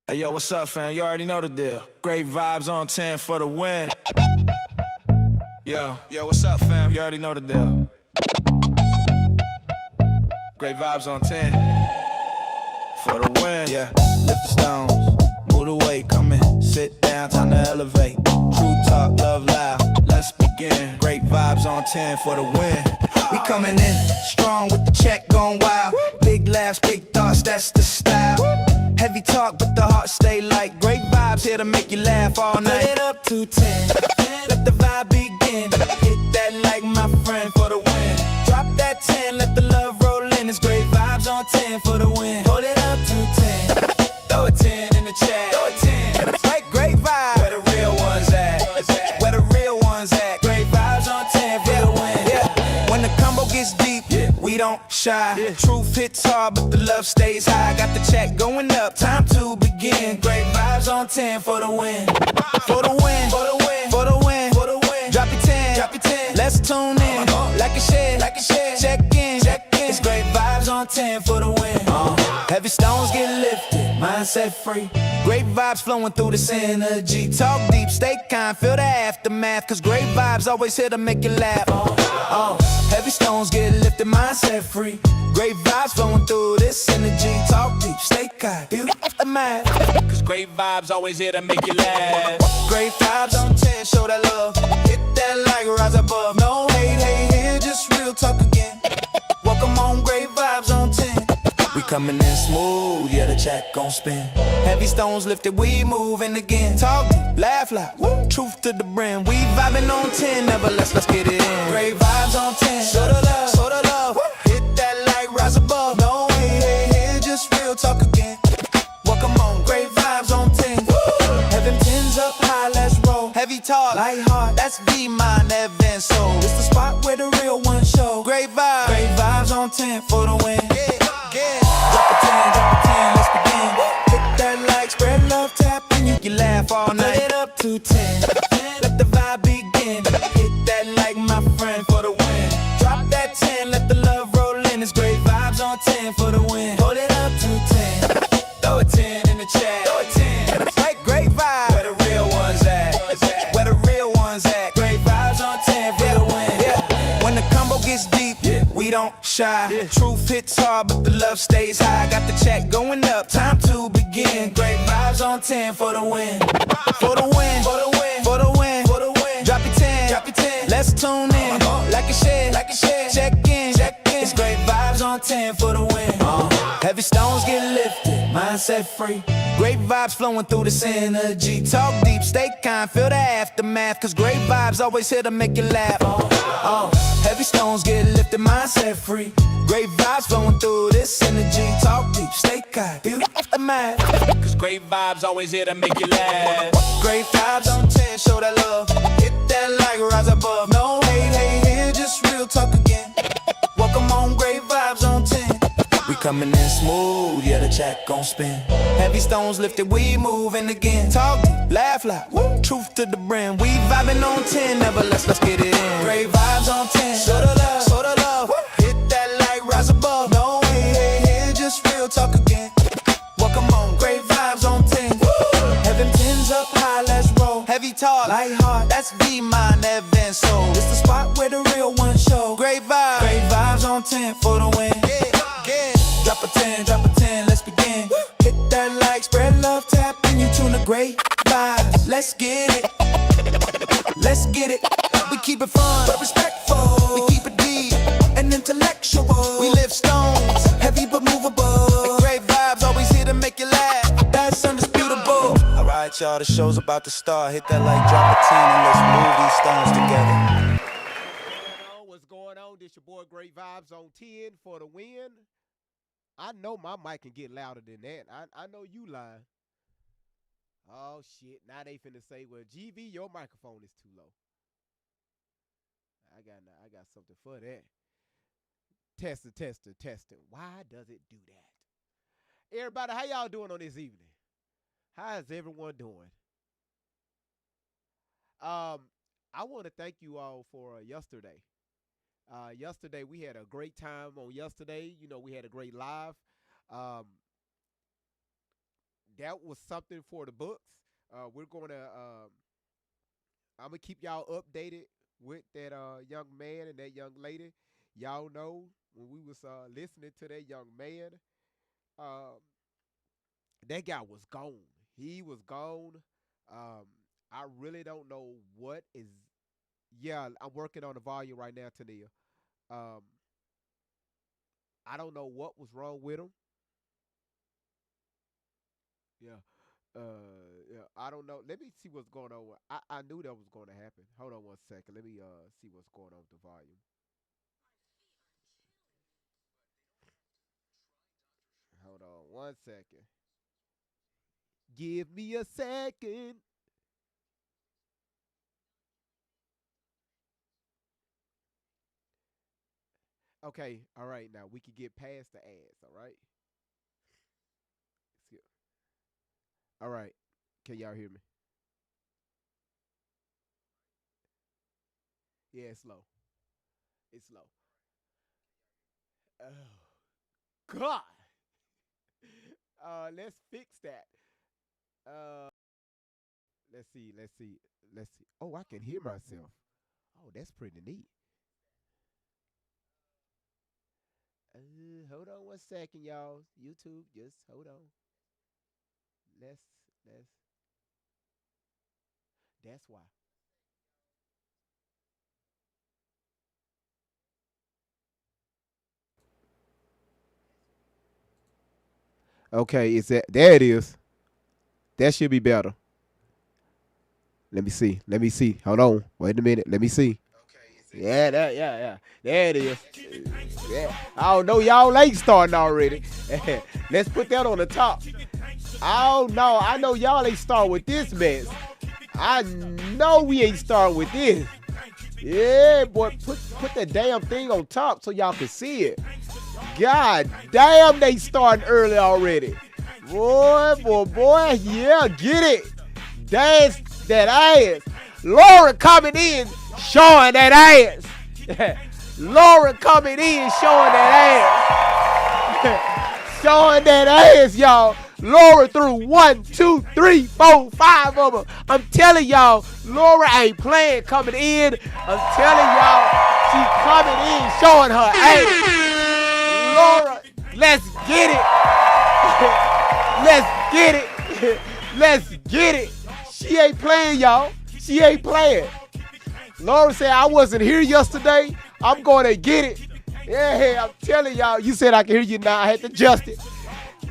Hey, yo, what's up, fam? You already know the deal. Great vibes on 10 for the win. Yo, what's up, fam? You already know the deal. Great vibes on 10 for the win. Yeah, lift the stones, move the weight, come in, sit down, time to elevate. True talk, love loud, let's begin. Great vibes on 10 for the win. We coming in strong with the check going wild. Big laughs, big thoughts, that's the style. Heavy talk, but the heart stay light. Great vibes here to make you laugh all night. Put it up to 10, let the vibe begin. Hit that like my friend for the win. Drop that 10, let the love roll in. It's great vibes on 10 for the win. Hold it up to 10, throw a 10 in the chat. Throw a 10, like great vibes. Where the real ones at? Where the real ones at? Great vibes on 10 for the win. Yeah. When the combo gets deep, we don't shy. Truth hits hard, but the love stays high. Got the check going up, time to begin. Great vibes on 10 for the win. For the win, for the win, for the win, for the win. Drop your 10, drop your 10. Let's tune in, like a share, like a share. Check in, check in. It's great vibes on 10 for the win. Heavy stones get lifted, mindset free. Great vibes flowing through this energy. Talk deep, stay kind, feel the aftermath. Cause great vibes always here to make you laugh. Heavy stones get lifted, mindset free. Great vibes flowing through this energy. Talk deep, stay kind, feel the aftermath. Cause great vibes always here to make you laugh. Great vibes on 10, show that love. Hit that like, rise above. No hate, hate here, just real talk again. Welcome on, great vibes on 10. We coming in smooth, yeah, the check gon' spin. Heavy stones lifted, we moving again. Talk deep, laugh loud, woo. Truth to the brim. We vibing on 10, never less, let's get it in. Great vibes on 10, show the love, show the love. Woo. Hit that like, rise above. No hate, hate here, just real talk again. Welcome on, great vibes on 10. Woo. Heaven 10s up high, let's roll. Heavy talk, light heart, that's be mind, Evan soul. It's the spot where the real ones show. Great vibes on 10 for the win. Yeah. Drop a 10, drop a 10, let's begin. Hit that like, spread love, tap, and you can laugh all night. Put it up to 10, let the vibe begin. Hit that like my friend for the win. Drop that 10, let the love roll in. It's great vibes on 10 for the win. Hold it up to 10, throw a 10 in the chat. Throw a 10, like great vibes. Where the real ones at? Where the real ones at? Great vibes on 10 for the win. Yeah. When the combo gets deep, we don't shy. Truth hits hard, but the love stays high. Got the check going up, time to begin. Great vibes on 10 for the win. For the win, for the win, for the win, for the win. Drop your 10, drop your 10. Let's tune in, like a share, like a share. Check in, check in. It's great vibes on 10 for the win. Heavy stones get lifted, mindset free. Great vibes flowing through this energy. Talk deep, stay kind, feel the aftermath. Cause great vibes always here to make you laugh. Heavy stones get lifted, mindset free. Great vibes flowing through this energy. Talk deep, stay kind, feel the aftermath. Cause great vibes always here to make you laugh. Great vibes on 10, show that love. Hit that like, rise above. No hate, hate here, just real talk again. Welcome on, great vibes on 10. We coming in smooth, yeah, the check gon' spin. Heavy stones lifted, we moving again. Talk deep, laugh loud, woo. Truth to the brim. We vibing on 10, never less, let's get it in. Great vibes on 10, show the love, show the love. Woo. Hit that like, rise above. No hate, hate here, just real talk again. Welcome on, great vibes on 10. Woo. Heaven 10s up high, let's roll. Heavy talk, light heart, that's be mind, Evan soul. It's the spot where the real ones show. Great vibes on 10 for the win. Yeah. Drop a 10, drop a 10, let's begin. Hit that like, spread love, tap, and you tune the great vibes. Let's get it, let's get it. We keep it fun, but respectful. We keep it deep and intellectual. We live stones, heavy but movable. Great vibes, always here to make you laugh. That's undisputable. Alright, y'all, the show's about to start. Hit that like, drop a 10, and let's move these stones together. What's going on? This your boy Great Vibes on 10 for the win. I know my mic can get louder than that. I know you lying. Oh shit! Now they finna say, well, GV, your microphone is too low. I got something for that. Testing. Why does it do that? Everybody, how y'all doing on this evening? How is everyone doing? I want to thank you all for yesterday. Yesterday we had a great time on yesterday. You know, we had a great live. that was something for the books. We're going to I'm gonna keep y'all updated with that young man and that young lady. Y'all know when we was listening to that young man, um, that guy was gone. He was gone. Um, I really don't know what is. Yeah, I'm working on the volume right now, Tania. Um, I don't know what was wrong with him. Yeah. Yeah, I don't know. Let me see what's going on. I knew that was going to happen. Hold on one second. Let me see what's going on with the volume. Hold on one second. Give me a second. Okay, all right. Now we can get past the ads. All right. All right. Can y'all hear me? Yeah, it's slow. It's slow. Oh God. Let's fix that. Uh, let's see. Let's see. Let's see. Oh, I can hear myself. Oh, that's pretty neat. Hold on one second, y'all. YouTube, just hold on. Let's let's. That's why. Okay, is that there? It is. That should be better. Let me see. Let me see. Hold on. Wait a minute. Let me see. Yeah, yeah. There it is. Yeah. I don't know. Y'all ain't starting already. Let's put that on the top. I don't know. I know y'all ain't starting with this mess. I know we ain't starting with this. Yeah, boy, put that damn thing on top so y'all can see it. God damn, they starting early already. Boy, yeah, get it. Dance that ass. Laura coming in, showing that ass. Laura coming in, showing that ass. Showing that ass, y'all. Laura threw 1, 2, 3, 4, 5 of them. I'm telling y'all, Laura ain't playing coming in. I'm telling y'all, she coming in, showing her ass. Laura, let's get it. Let's get it. Let's get it. She ain't playing, y'all. She ain't playing. Laura said, I wasn't here yesterday. I'm going to get it. Yeah, I'm telling y'all. You said I can hear you now. I had to adjust it.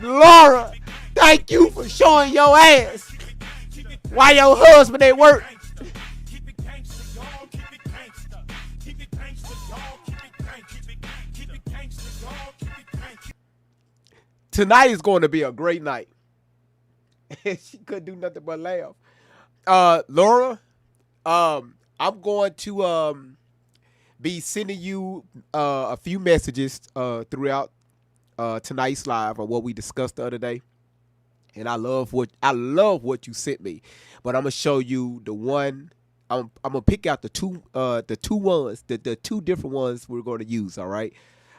Laura, thank you for showing your ass while your husband at work. Tonight is going to be a great night. She couldn't do nothing but laugh. Laura, I'm going to be sending you a few messages throughout tonight's live or what we discussed the other day. And I love what you sent me. But I'm gonna show you the one. I'm gonna pick out the two ones, the two different ones we're gonna use. All right.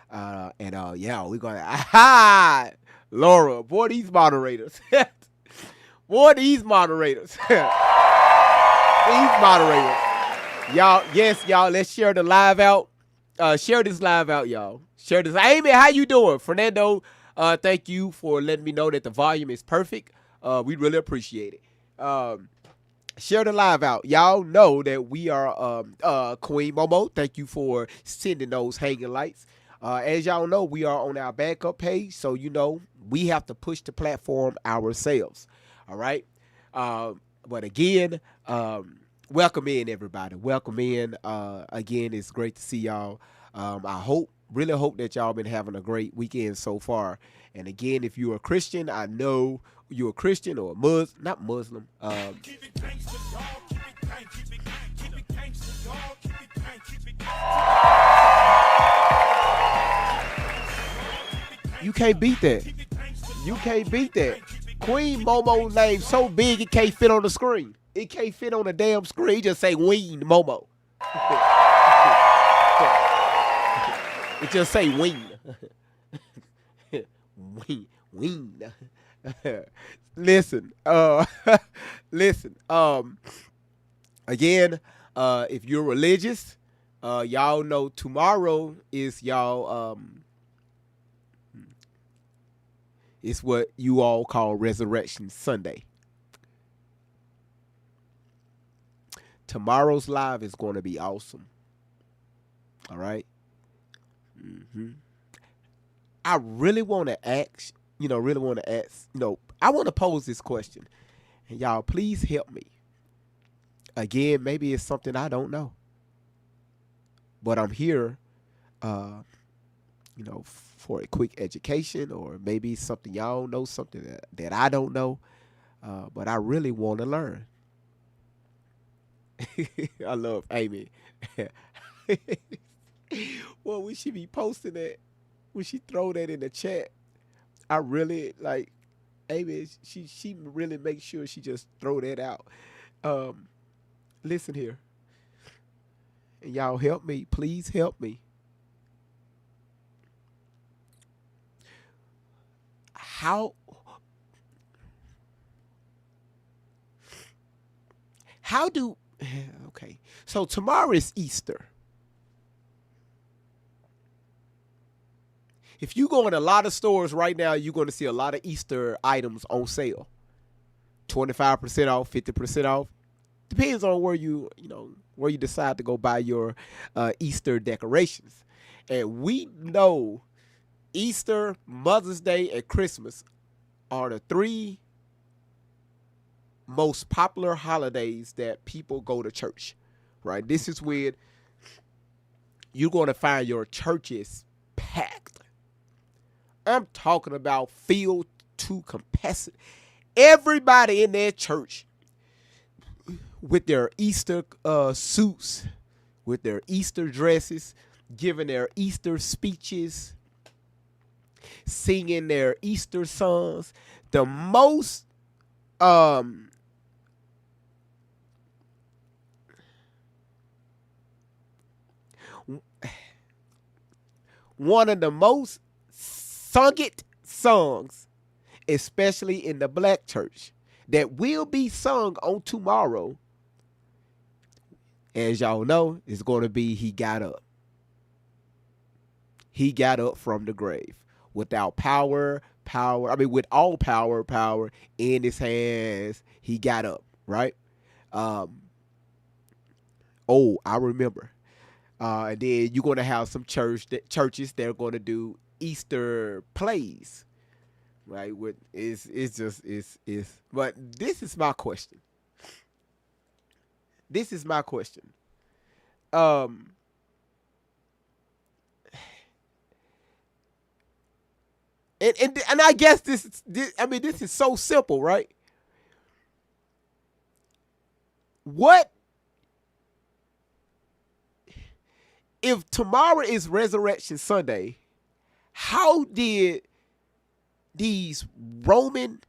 And yeah, we're gonna aha Laura, boy, these moderators. Boy, these moderators. These moderators. Y'all, yes, y'all, let's share the live out. Share this live out, y'all. Share this. Amy, how you doing? Fernando, thank you for letting me know that the volume is perfect. We really appreciate it. Share the live out. Y'all know that we are Queen Momo. Thank you for sending those hanging lights. As y'all know, we are on our backup page, so you know we have to push the platform ourselves. All right. But again, welcome in everybody. Welcome in. Again, it's great to see y'all. Really hope that y'all been having a great weekend so far. And again, if you're a Christian, I know you're a Christian or a Muslim, not Muslim. You can't beat that. You can't beat that. Queen Momo name so big it can't fit on the screen. It can't fit on the damn screen. Just say Ween Momo. It just say Ween. Ween Queen. Listen, listen. Again, if you're religious, y'all know tomorrow is y'all it's what you all call Resurrection Sunday. Tomorrow's live is going to be awesome. All right. I really want to ask, I want to pose this question. And y'all, please help me. Again, maybe it's something I don't know. But I'm here, for a quick education, or maybe something y'all know, something that I don't know. But I really want to learn. I love Amy. Well, we should be posting that. When she throw that in the chat, I really like Amy. She really makes sure she just throw that out. Listen here, and y'all help me. Please help me. How do okay? So tomorrow is Easter. If you go in a lot of stores right now, you're going to see a lot of Easter items on sale. 25% off, 50% off. Depends on where you decide to go buy your Easter decorations. And we know Easter, Mother's Day, and Christmas are the three most popular holidays that people go to church, right? This is when you're going to find your churches packed. I'm talking about filled to capacity. Everybody in their church with their Easter suits, with their Easter dresses, giving their Easter speeches, singing their Easter songs. The most one of the most sung-it songs, especially in the black church, that will be sung on tomorrow, as y'all know, is going to be He Got Up. He got up from the grave with all power in his hands. He got up, right? I remember. And then you're going to have some churches that are going to do Easter plays, right? But this is my question. And I guess this is so simple, right? What if tomorrow is Resurrection Sunday? How did these Roman,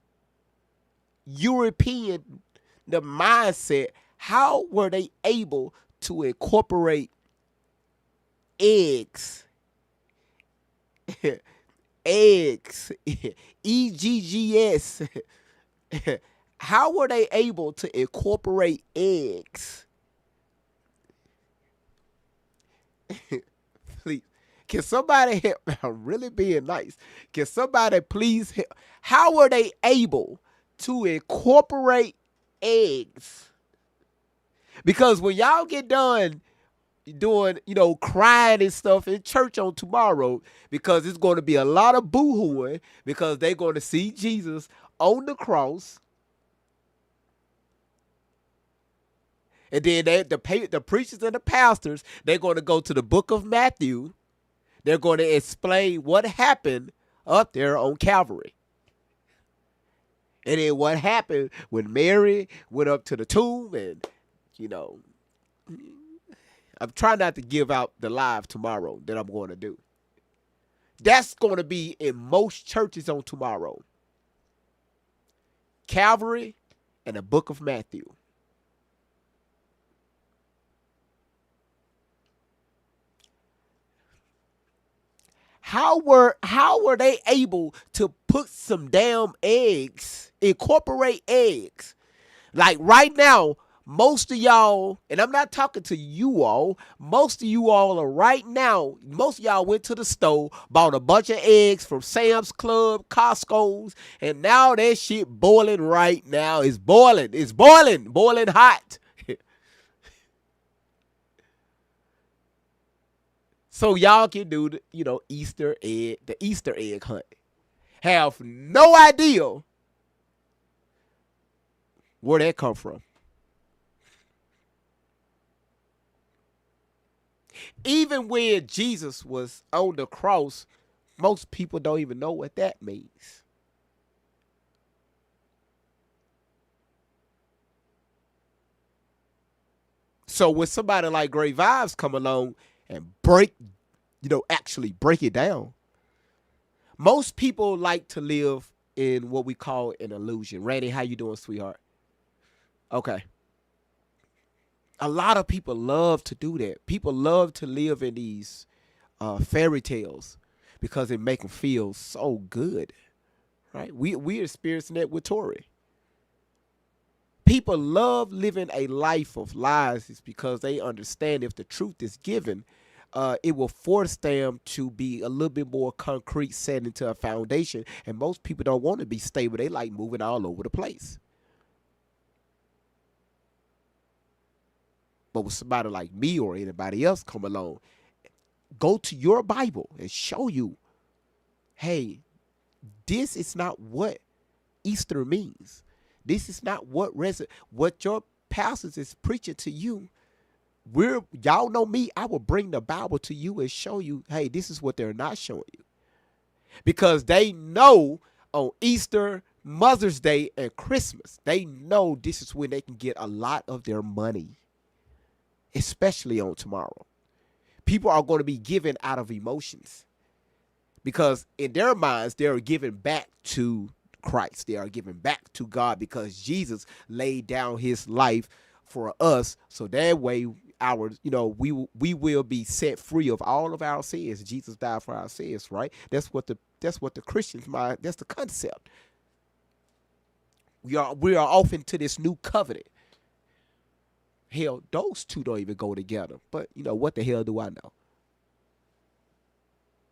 European, the mindset, how were they able to incorporate eggs, eggs, how were they able to incorporate eggs? Please, can somebody help? I'm really being nice. Can somebody please help? How were they able to incorporate eggs? Because when y'all get done doing, crying and stuff in church on tomorrow, because it's going to be a lot of boo-hooing, because they're going to see Jesus on the cross. And then the preachers and the pastors, they're going to go to the book of Matthew. They're going to explain what happened up there on Calvary. And then what happened when Mary went up to the tomb, and, I'm trying not to give out the live tomorrow that I'm going to do. That's going to be in most churches on tomorrow. Calvary and the book of Matthew. How were they able to put some damn eggs, incorporate eggs? Like right now, most of y'all, and I'm not talking to you all, most of you all are right now, most of y'all went to the store, bought a bunch of eggs from Sam's Club, Costco's, and now that shit boiling right now. It's boiling. It's boiling. Boiling hot. So y'all can do the, the Easter egg hunt. Have no idea where that come from. Even when Jesus was on the cross, most people don't even know what that means. So when somebody like Great Vibes come along and actually break it down, most people like to live in what we call an illusion. Randy, how you doing, sweetheart? Okay. A lot of people love to do that. People love to live in these fairy tales because it make them feel so good, right? We experiencing that with Tori. People love living a life of lies is because they understand if the truth is given, it will force them to be a little bit more concrete, set into a foundation. And most people don't want to be stable. They like moving all over the place. But with somebody like me or anybody else come along, go to your Bible and show you, hey, this is not what Easter means. This is not what your pastors is preaching to you. Y'all know me. I will bring the Bible to you and show you, hey, this is what they're not showing you. Because they know on Easter, Mother's Day, and Christmas, they know this is when they can get a lot of their money. Especially on tomorrow. People are going to be given out of emotions. Because in their minds, they are giving back to Christ. They are giving back to God because Jesus laid down his life for us. So that way we will be set free of all of our sins. Jesus died for our sins, right? That's what the Christians mind. That's the concept. We are off into this new covenant. Hell, those two don't even go together. But, what the hell do I know?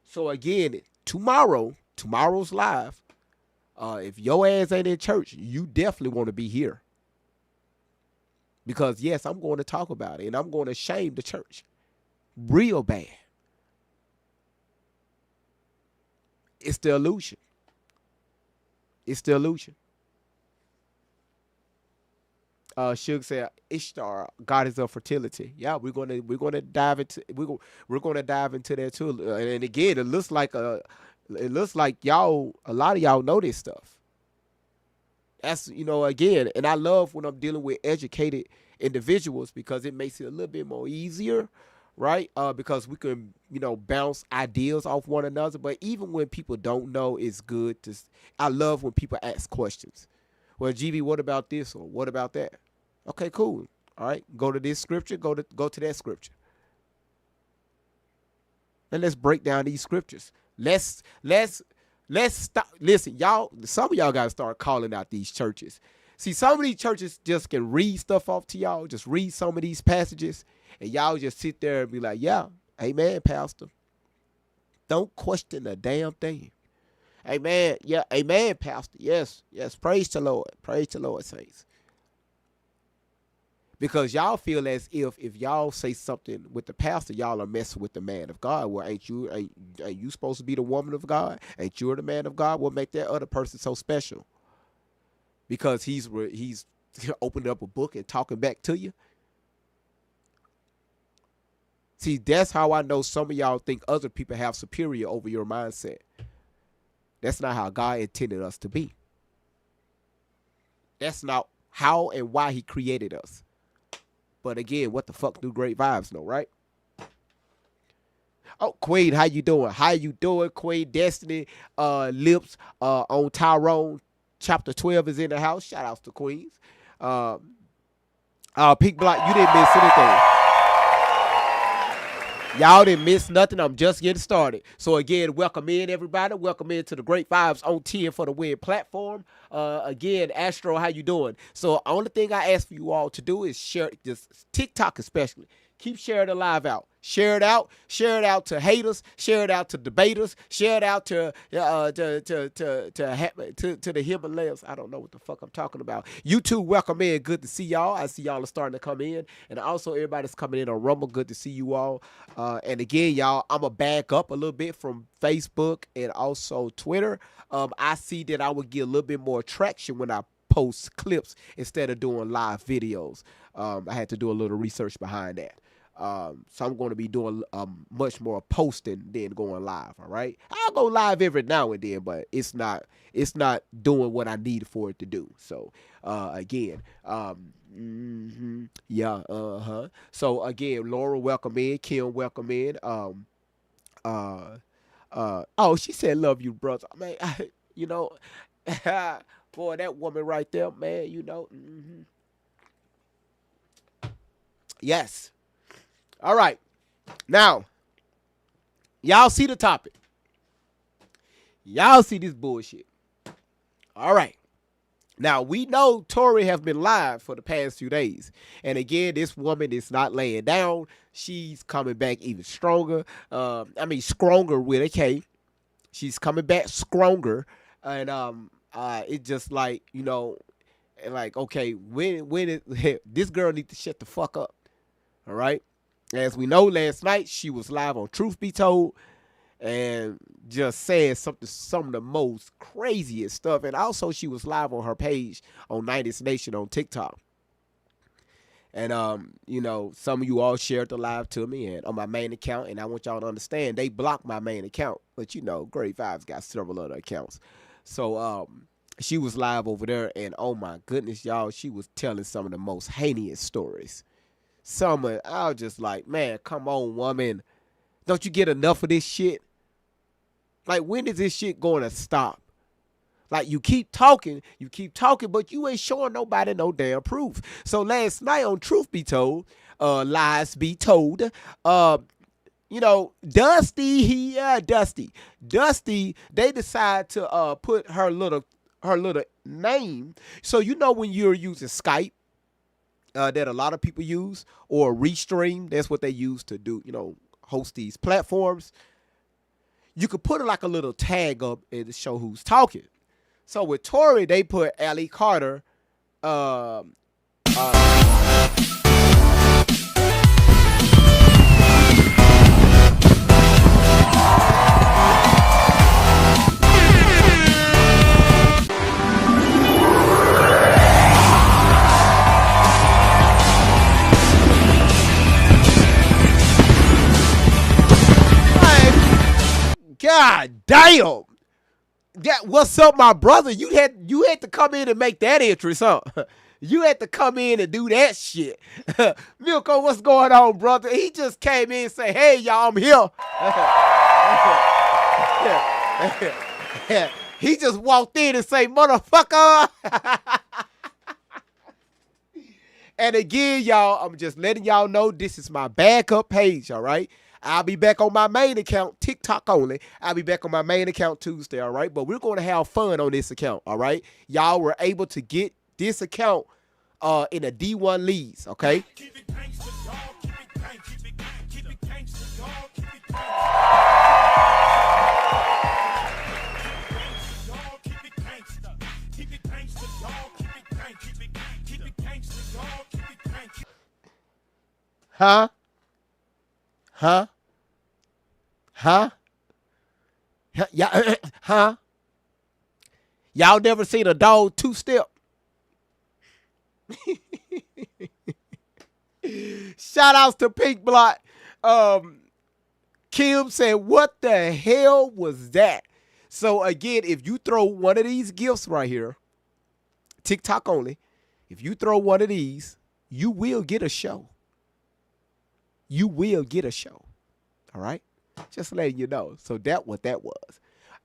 So, again, tomorrow's live. If your ass ain't in church, you definitely want to be here. Because, yes, I'm going to talk about it. And I'm going to shame the church. Real bad. It's the illusion. It's the illusion. Suge said Ishtar, goddess of fertility. Yeah, we're gonna dive into that too. And again, it looks like y'all, a lot of y'all know this stuff. That's again, and I love when I'm dealing with educated individuals because it makes it a little bit more easier, right? Because we can bounce ideas off one another. But even when people don't know, it's good to. I love when people ask questions. Well, GB, what about this or what about that? Okay, cool. All right, go to this scripture, go to that scripture. And let's break down these scriptures. Let's stop. Listen, y'all, some of y'all got to start calling out these churches. See, some of these churches just can read stuff off to y'all, just read some of these passages, and y'all just sit there and be like, yeah, amen, pastor. Don't question a damn thing. Amen. Yeah, amen, pastor. Yes, praise the Lord. Praise the Lord, saints. Because y'all feel as if y'all say something with the pastor, y'all are messing with the man of God. Well, ain't you supposed to be the woman of God? Ain't you the man of God? What make that other person so special? Because he's opening up a book and talking back to you. See, that's how I know some of y'all think other people have superior over your mindset. That's not how God intended us to be. That's not how and why he created us. But again, what the fuck do Great Vibes know, right? Oh, Queen, how you doing? How you doing, Queen? Destiny, Lips, on Tyrone. Chapter 12 is in the house. Shout outs to Queens. Pink Block, you didn't miss anything. Y'all didn't miss nothing. I'm just getting started. So again, welcome in everybody. Welcome in to the Great Vibes on 10 for the Win platform. Again, Astro, how you doing? So only thing I ask for you all to do is share this TikTok especially. Keep sharing the live out. Share it out. Share it out to haters. Share it out to debaters. Share it out to the Himalayas. I don't know what the fuck I'm talking about. You too, welcome in. Good to see y'all. I see y'all are starting to come in, and also everybody's coming in on Rumble. Good to see you all. And again, y'all, I'm gonna back up a little bit from Facebook and also Twitter. I see that I would get a little bit more traction when I post clips instead of doing live videos. I had to do a little research behind that. So I'm going to be doing much more posting than going live. All right, I'll go live every now and then, but it's not doing what I need for it to do. So again, yeah, So again, Laura, welcome in. Kim, welcome in. Oh, she said, "Love you, brother." I mean, you know, boy, that woman right there, man. You know, yes. All right. Now, y'all see the topic. Y'all see this bullshit. All right. Now, we know Tori has been live for the past 2 days. And again, this woman is not laying down. She's coming back even stronger. Stronger with a K. She's coming back stronger. And it's just like, like, okay, this girl needs to shut the fuck up. All right. As we know, last night she was live on Truth Be Told and just saying some of the most craziest stuff. And also she was live on her page on 90s Nation on TikTok. And some of you all shared the live to me and on my main account. And I want y'all to understand they blocked my main account. But Great Vibes got several other accounts. So she was live over there, and oh my goodness, y'all, she was telling some of the most heinous stories. I was just like, man, come on, woman. Don't you get enough of this shit? Like, when is this shit going to stop? Like, you keep talking, but you ain't showing nobody no damn proof. So last night on Truth Be Told, Lies Be Told, Dusty, they decide to put her little name. So when you're using Skype, that a lot of people use, or Restream, that's what they use to do, host these platforms. You could put like a little tag up and show who's talking. So with Tori, they put Allie Carter. God damn. What's up, my brother? You had to come in and make that entrance, huh? You had to come in and do that shit. Milko, what's going on, brother? He just came in and say, hey, y'all, I'm here. He just walked in and say, motherfucker. And again, y'all, I'm just letting y'all know this is my backup page, all right? I'll be back on my main account, TikTok only. I'll be back on my main account Tuesday, all right? But we're going to have fun on this account, all right? Y'all were able to get this account in a D1 leads, okay? Keep it gangster, dog. Keep it gangster, keep it gangster, dog. Keep it gangster. Keep it gangster, dog. Keep it gangster. Keep it gangster, dog. Keep it gangster. Huh? Y'all never seen a dog two-step? Shout outs to Pink Blot. Kim said, what the hell was that? So again, if you throw one of these gifts right here, TikTok only, if you throw one of these, you will get a show. You will get a show. All right? Just letting you know. So that what that was.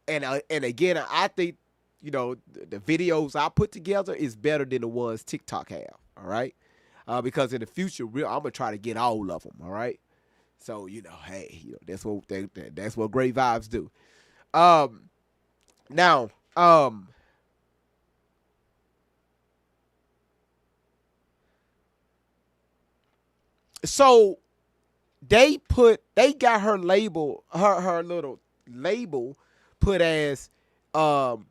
And again, I think, the videos I put together is better than the ones TikTok have. All right? Because in the future, I'm going to try to get all of them. All right? So hey, that's what great vibes do. Um, now, so they got her label, her little label put as, um,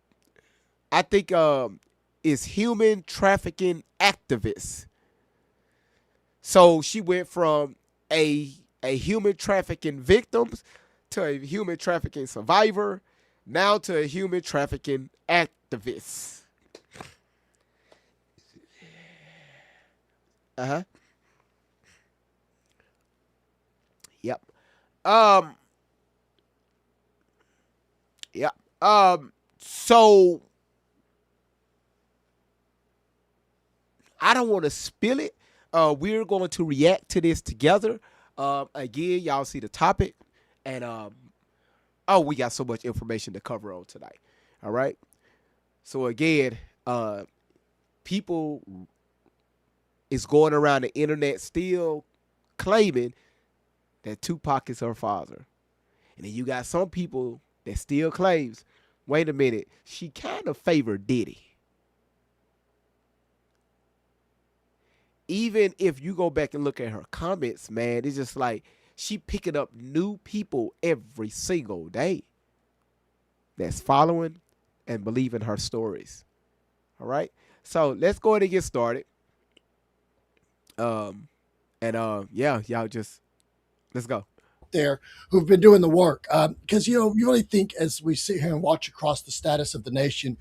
I think, is human trafficking activist. So she went from a human trafficking victim to a human trafficking survivor, now to a human trafficking activist. Uh huh. Yep. Um. Yep. So I don't want to spill it. We're going to react to this together. Again, y'all see the topic, and oh, we got so much information to cover on tonight. All right. So again, people is going around the internet still claiming that Tupac is her father. And then you got some people that still claims, wait a minute, she kind of favored Diddy. Even if you go back and look at her comments, man, it's just like she picking up new people every single day that's following and believing her stories. All right. So let's go ahead and get started. Um, and yeah, y'all just let's go. There who've been doing the work because you really think as we sit here and watch across the status of the nation,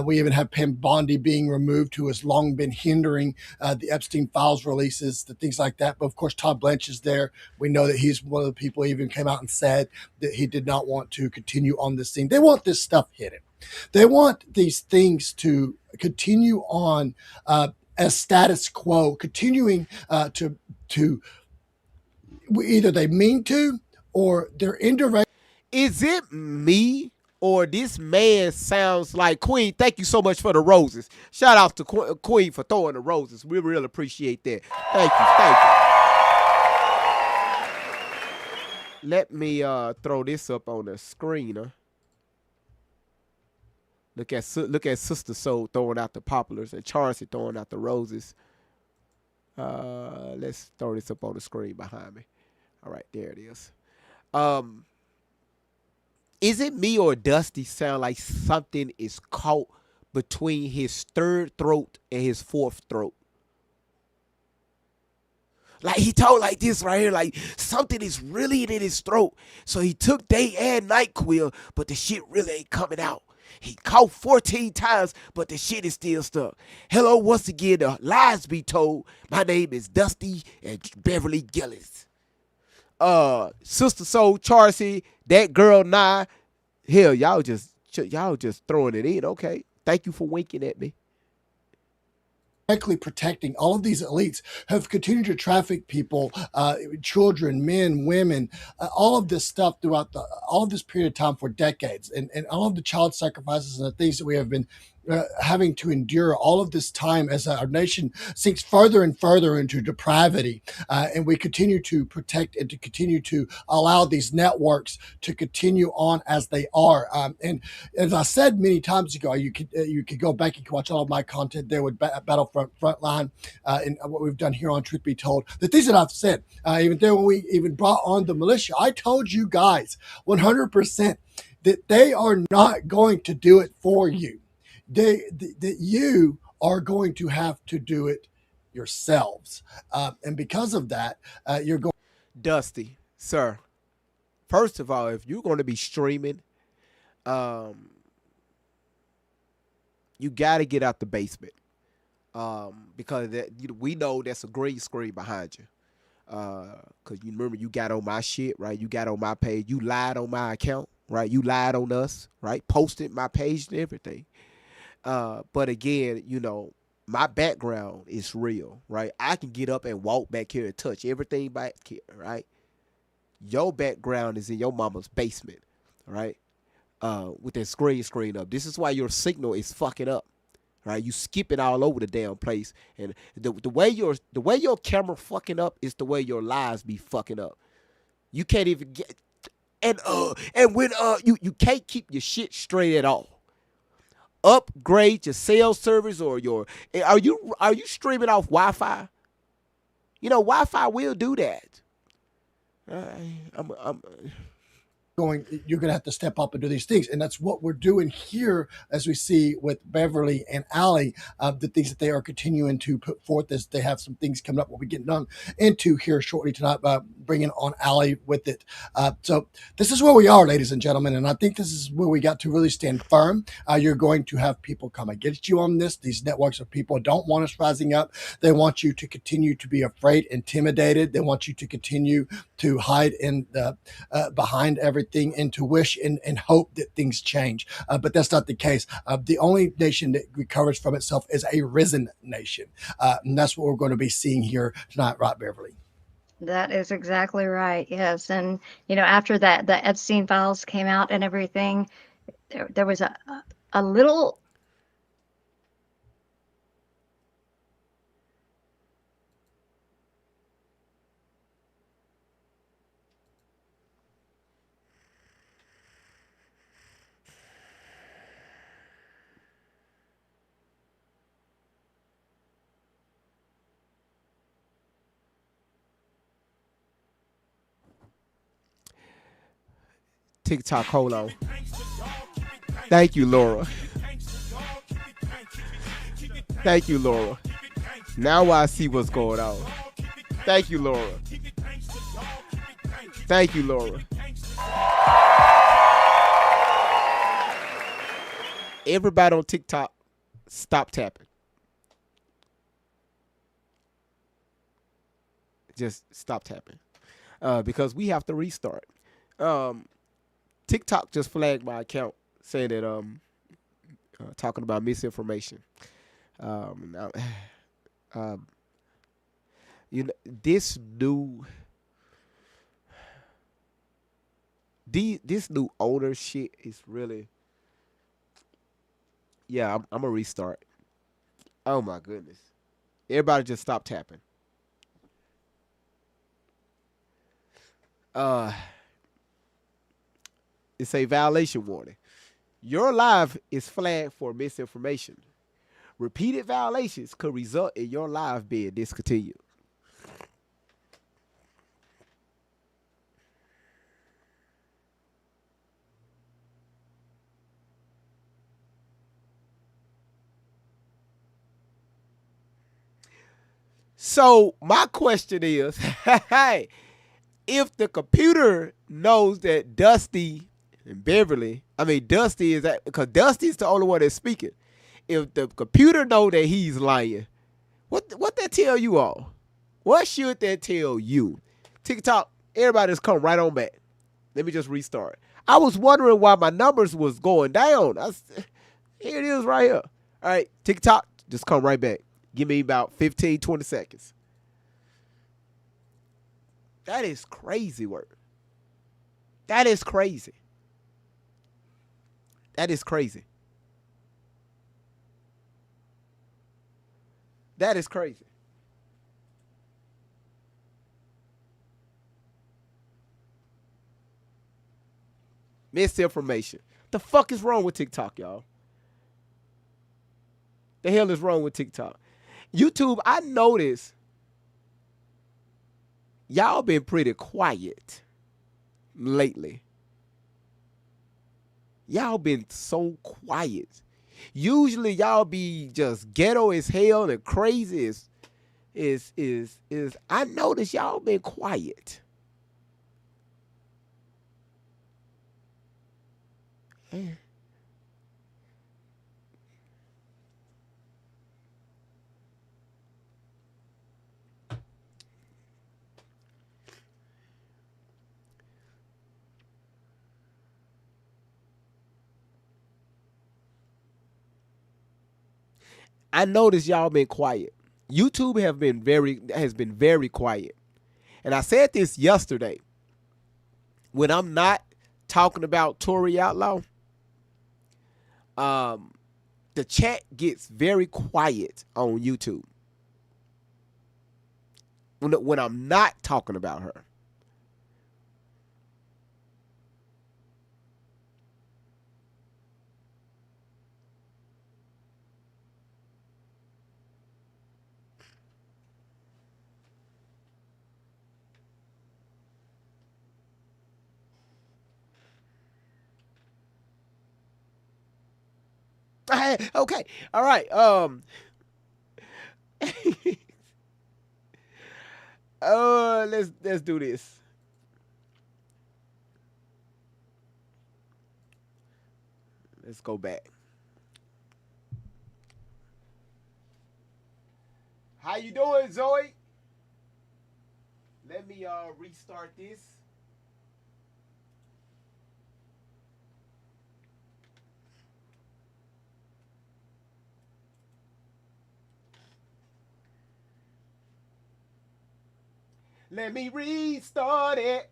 we even have Pam Bondi being removed, who has long been hindering the Epstein files releases, the things like that. But of course, Todd Blanche is there. We know that he's one of the people who even came out and said that he did not want to continue on this thing. They want this stuff hidden. They want these things to continue on as status quo, continuing to either they mean to or they're indirect. Is it me or this man sounds like Queen? Thank you so much for the roses. Shout out to Queen for throwing the roses. We really appreciate that. Thank you. Thank you. Let me throw this up on the screen. Look at Sister Soul throwing out the poplars and Charcy throwing out the roses. Let's throw this up on the screen behind me. All right, there it is. Is it me or Dusty sound like something is caught between his third throat and his fourth throat? Like he told like this right here, like something is really in his throat. So he took day and night quill, but the shit really ain't coming out. He coughed 14 times, but the shit is still stuck. Hello, once again, the lies be told. My name is Dusty and Beverly Gillis. Sister Soul, Charcy, that girl Nye. Hell, y'all just throwing it in. Okay, thank you for winking at me. Directly protecting all of these elites have continued to traffic people, children, men, women, all of this stuff throughout all of this period of time for decades, and all of the child sacrifices and the things that we have been having to endure all of this time as our nation sinks further and further into depravity, and we continue to protect and to continue to allow these networks to continue on as they are. And as I said many times ago, you could go back and watch all of my content there with Battlefront Frontline and what we've done here on Truth Be Told. The things that I've said, even there when we even brought on the militia, I told you guys 100% that they are not going to do it for you. That you are going to have to do it yourselves. And because of that, you're going. Dusty, sir. First of all, if you're going to be streaming, you got to get out the basement, because we know that's a green screen behind you. Because you remember you got on my shit, right? You got on my page. You lied on my account, right? You lied on us, right? Posted my page and everything. But again, my background is real, right? I can get up and walk back here and touch everything back here, right? Your background is in your mama's basement, right? With that screen up. This is why your signal is fucking up, right? You skipping all over the damn place, and the way your camera fucking up is the way your lives be fucking up. You can't even get and when you can't keep your shit straight at all. Upgrade your cell service or your are you streaming off Wi-Fi? You know, Wi-Fi will do that. I'm You're going to have to step up and do these things, and that's what we're doing here, as we see with Beverly and Allie, the things that they are continuing to put forth as they have some things coming up. We'll be getting done into here shortly tonight, bringing on Allie with it. So this is where we are, ladies and gentlemen, and I think this is where we got to really stand firm. You're going to have people come against you on this. These networks of people don't want us rising up. They want you to continue to be afraid, intimidated. They want you to continue to hide in the behind everything and to wish and hope that things change. But that's not the case. The only nation that recovers from itself is a risen nation. And that's what we're going to be seeing here tonight, right, Beverly? That is exactly right. Yes. And, after that, the Epstein files came out and everything, there was a little. TikTok, hold on. Thank you, Laura. Thank you, Laura. Now I see what's going on. Thank you, Laura. Thank you, Laura. Everybody on TikTok, stop tapping. Just stop tapping. Because we have to restart. TikTok just flagged my account saying that talking about misinformation. This new owner shit is really. Yeah, I'm gonna restart. Oh my goodness! Everybody just stop tapping. It's a violation warning. Your live is flagged for misinformation. Repeated violations could result in your live being discontinued. So my question is, hey, if the computer knows that Dusty and Dusty is that because Dusty's the only one that's speaking. If the computer know that he's lying, what that tell you all? What should that tell you? TikTok, everybody just come right on back. Let me just restart. I was wondering why my numbers was going down. Here it is right here. All right, TikTok, just come right back. Give me about 15, 20 seconds. That is crazy work. That is crazy. That is crazy. That is crazy. Misinformation. The fuck is wrong with TikTok, y'all? The hell is wrong with TikTok? YouTube, I noticed y'all been pretty quiet lately. Y'all been so quiet. Usually y'all be just ghetto as hell and crazy is I noticed y'all been quiet. Man. I noticed y'all been quiet. YouTube has been very quiet. And I said this yesterday. When I'm not talking about Tori Outlaw, the chat gets very quiet on YouTube. When I'm not talking about her. Okay. All right. Let's do this. Let's go back. How you doing, Zoe? Let me restart this. Let me restart it.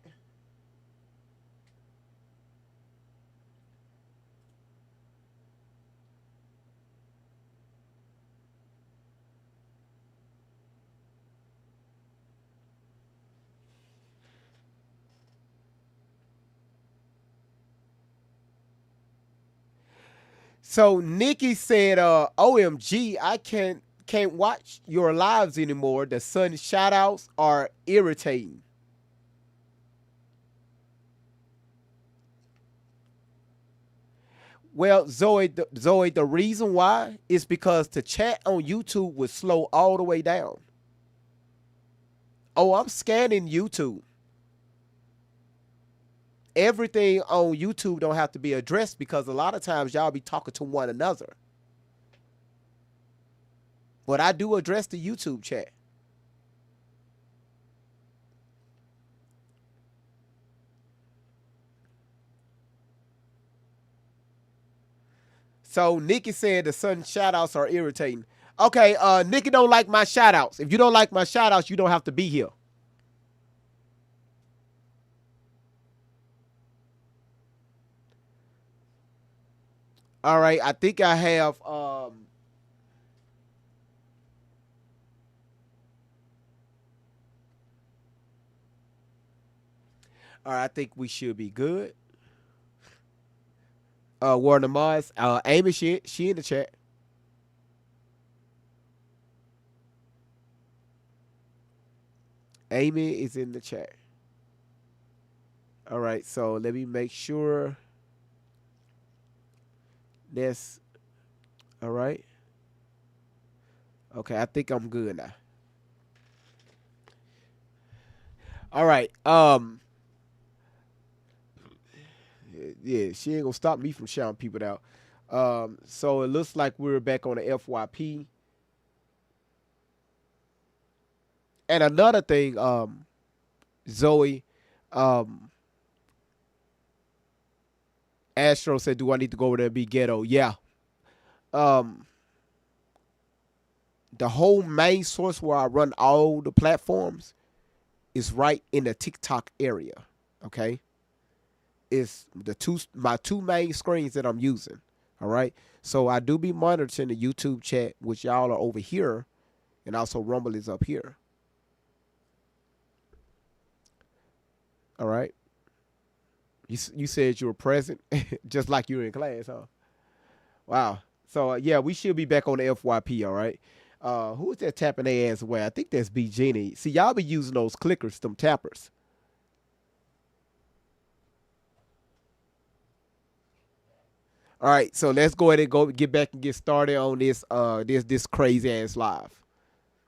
So Nikki said, "OMG, I can't watch your lives anymore. The sun shoutouts are irritating." Well, Zoe, the reason why is because the chat on YouTube was slow all the way down. Oh, I'm scanning YouTube. Everything on YouTube don't have to be addressed because a lot of times y'all be talking to one another. But I do address the YouTube chat. So Nikki said the sun shoutouts are irritating. Okay, Nikki don't like my shoutouts. If you don't like my shoutouts, you don't have to be here. All right, I think I have all right, I think we should be good. Warner Mars, Amy, she in the chat. Amy is in the chat. All right, so let me make sure that's all right. Okay, I think I'm good now. All right. Yeah, she ain't gonna stop me from shouting people out. So it looks like we're back on the FYP. And another thing, Zoe, um, Astro said, "Do I need to go over there and be ghetto?" Yeah. Um, the whole main source where I run all the platforms is right in the TikTok area. Okay, it's my two main screens that I'm using. All right, so I do be monitoring the YouTube chat, which y'all are over here, and also Rumble is up here. All right, you said you were present, just like you were in class, huh? Wow. So yeah, we should be back on the FYP. All right. Who is that tapping their ass away? I think that's B Genie. See, y'all be using those clickers, them tappers. All right, so let's go ahead and go get back and get started on this crazy ass live.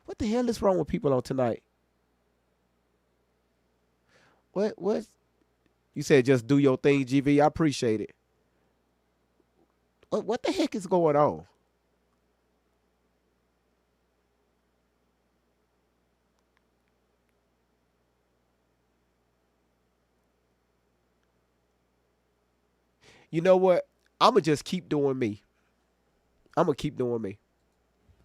What the hell is wrong with people on tonight? What? You said just do your thing, GV. I appreciate it. What the heck is going on? You know what? I'ma just keep doing me. I'm gonna keep doing me.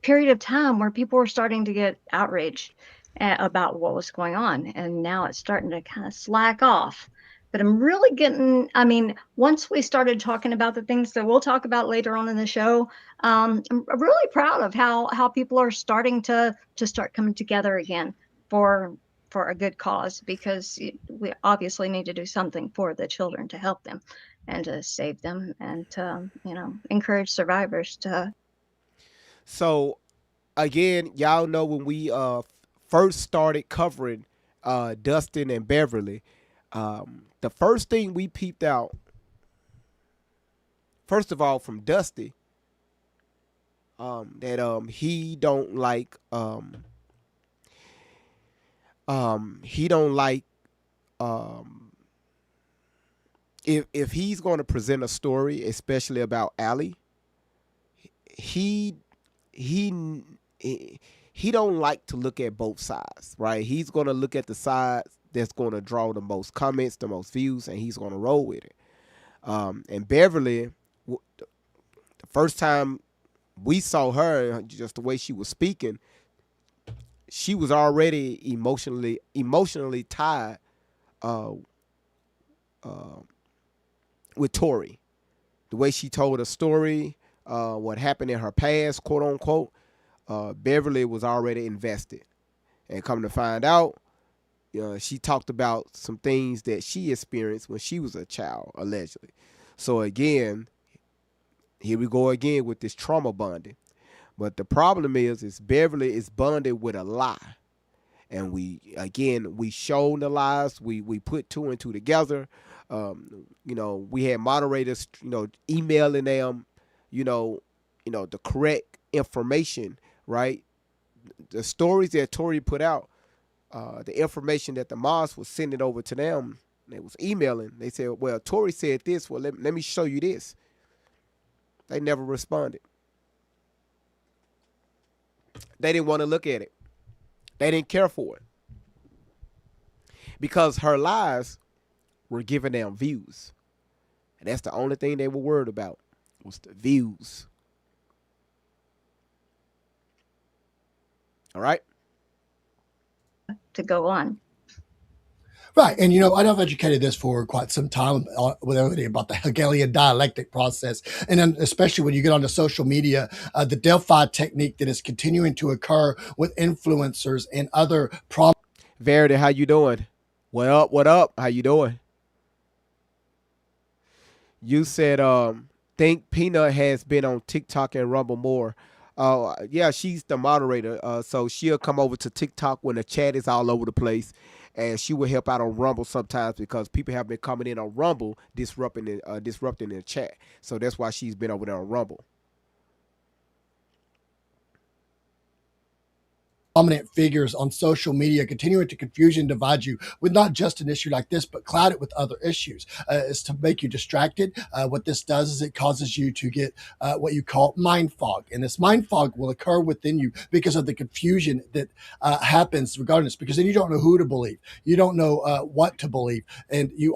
Period of time where people were starting to get outraged about what was going on, and now it's starting to kind of slack off. But I'm really getting, I mean, once we started talking about the things that we'll talk about later on in the show, I'm really proud of how people are starting to start coming together again for for a good cause, because we obviously need to do something for the children to help them and to save them, and to, encourage survivors to. So again, y'all know when we first started covering Dustin and Beverly, the first thing we peeped out, first of all, from Dusty, that he don't like he don't like um if he's going to present a story, especially about Allie, he he he don't like to look at both sides, right? He's going to look at the side that's going to draw the most comments, the most views, and he's going to roll with it. And Beverly, the first time we saw her, just the way she was speaking, she was already emotionally tied uh, uh, with Tori. The way she told her story, what happened in her past, quote unquote, Beverly was already invested. And come to find out, she talked about some things that she experienced when she was a child, allegedly. So again, here we go again with this trauma bonding. But the problem is Beverly is bonded with a lie. And we showed the lies. We put two and two together. We had moderators, emailing them, you know, the correct information, right? The stories that Tori put out, the information that the Moss was sending over to them, they was emailing. They said, well, Tori said this. Well, let me show you this. They never responded. They didn't want to look at it. They didn't care for it because her lies were giving them views. And that's the only thing they were worried about was the views. All right? To go on. Right. And, I know I've educated this for quite some time with everybody about the Hegelian dialectic process. And then especially when you get onto social media, the Delphi technique that is continuing to occur with influencers and other Verity, how you doing? What up? What up? How you doing? You said think Peanut has been on TikTok and Rumble more. Yeah, she's the moderator. So she'll come over to TikTok when the chat is all over the place, and she will help out on Rumble sometimes because people have been coming in on Rumble disrupting the chat. So that's why she's been over there on Rumble. prominent figures on social media continuing to confuse and divide you with not just an issue like this, but cloud it with other issues. Is to make you distracted. What this does is it causes you to get what you call mind fog. And this mind fog will occur within you because of the confusion that happens regarding this, because then you don't know who to believe. You don't know what to believe. And you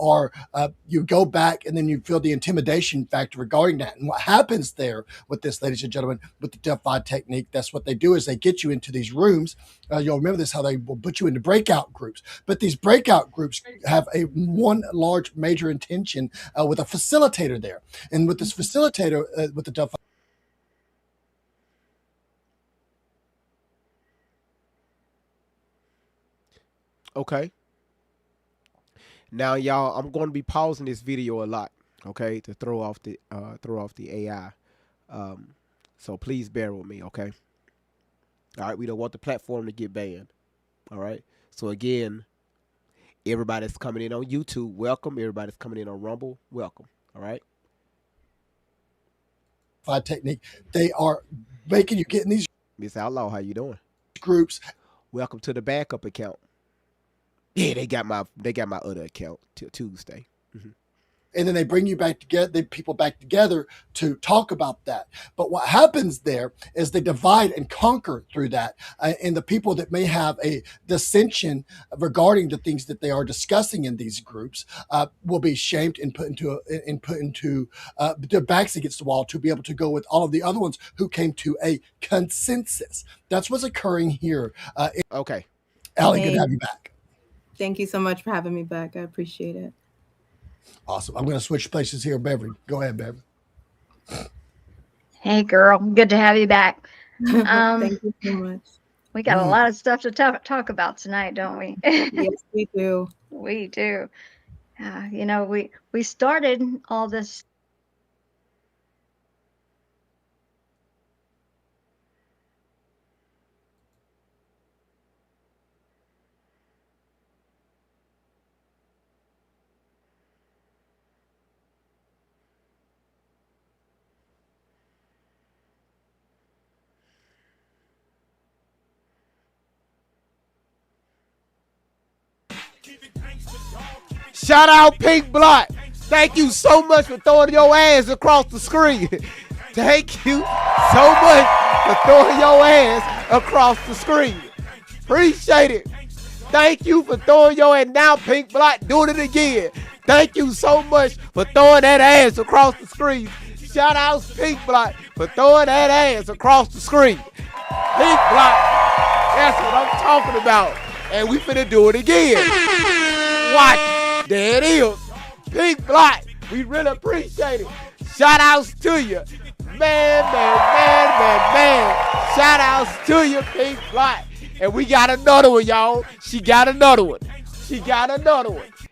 go back and then you feel the intimidation factor regarding that. And what happens there with this, ladies and gentlemen, with the Delphi technique, that's what they do is they get you into these rooms. You'll remember this, how they will put you into breakout groups. But these breakout groups have one large major intention with a facilitator there. And with this facilitator, with the Delphi. Okay. Now, y'all, I'm going to be pausing this video a lot, okay, to throw off the AI. So please bear with me, okay? All right, we don't want the platform to get banned. All right. So again, everybody's coming in on YouTube, welcome. Everybody's coming in on Rumble, welcome. All right. Technique, they are making you get in these Miss Outlaw, how you doing? groups. Welcome to the backup account. Yeah, they got my other account till Tuesday. And then they bring you back together, the people back together to talk about that. But what happens there is they divide and conquer through that. And the people that may have a dissension regarding the things that they are discussing in these groups will be shamed and put into their backs against the wall to be able to go with all of the other ones who came to a consensus. That's what's occurring here. Okay. Allie, good to have you back. Thank you so much for having me back. I appreciate it. Awesome. I'm going to switch places here. Beverly, go ahead, Beverly. Hey, girl, good to have you back. Thank you so much. We got a lot of stuff to talk about tonight, don't we? Yes, we do. We do. We started all this. Shout out Pink Block. Thank you so much for throwing your ass across the screen. Thank you so much for throwing your ass across the screen. Appreciate it. Thank you for throwing your ass. Now Pink Block doing it again. Thank you so much for throwing that ass across the screen. Shout out Pink Block for throwing that ass across the screen. Pink Block. That's what I'm talking about. And we finna do it again. Watch. There it is. Pink Block. We really appreciate it. Shout outs to you. Man. Shout outs to you, Pink Block. And we got another one, y'all. She got another one.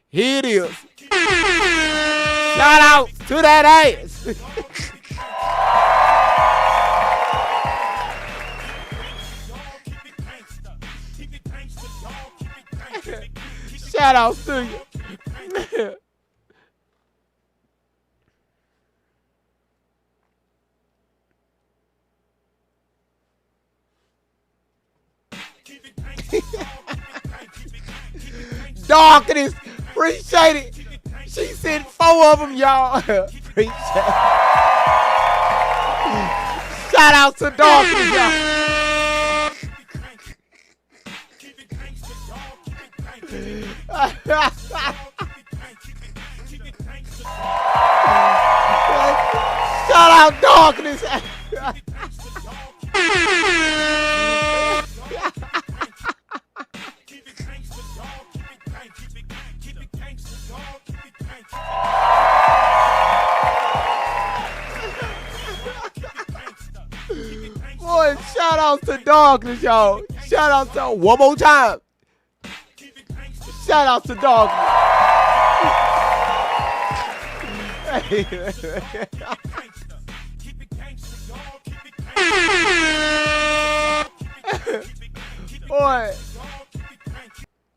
Here it is. Shout out to that ass. Shout out to you. Darkness, appreciate it. She sent 4 of them, y'all. Appreciate it. Shout out to Darkness, y'all. Shout out Darkness. Boy, shout out to Darkness, y'all. Shout out to one more time. Shout out to Darkness. Boy,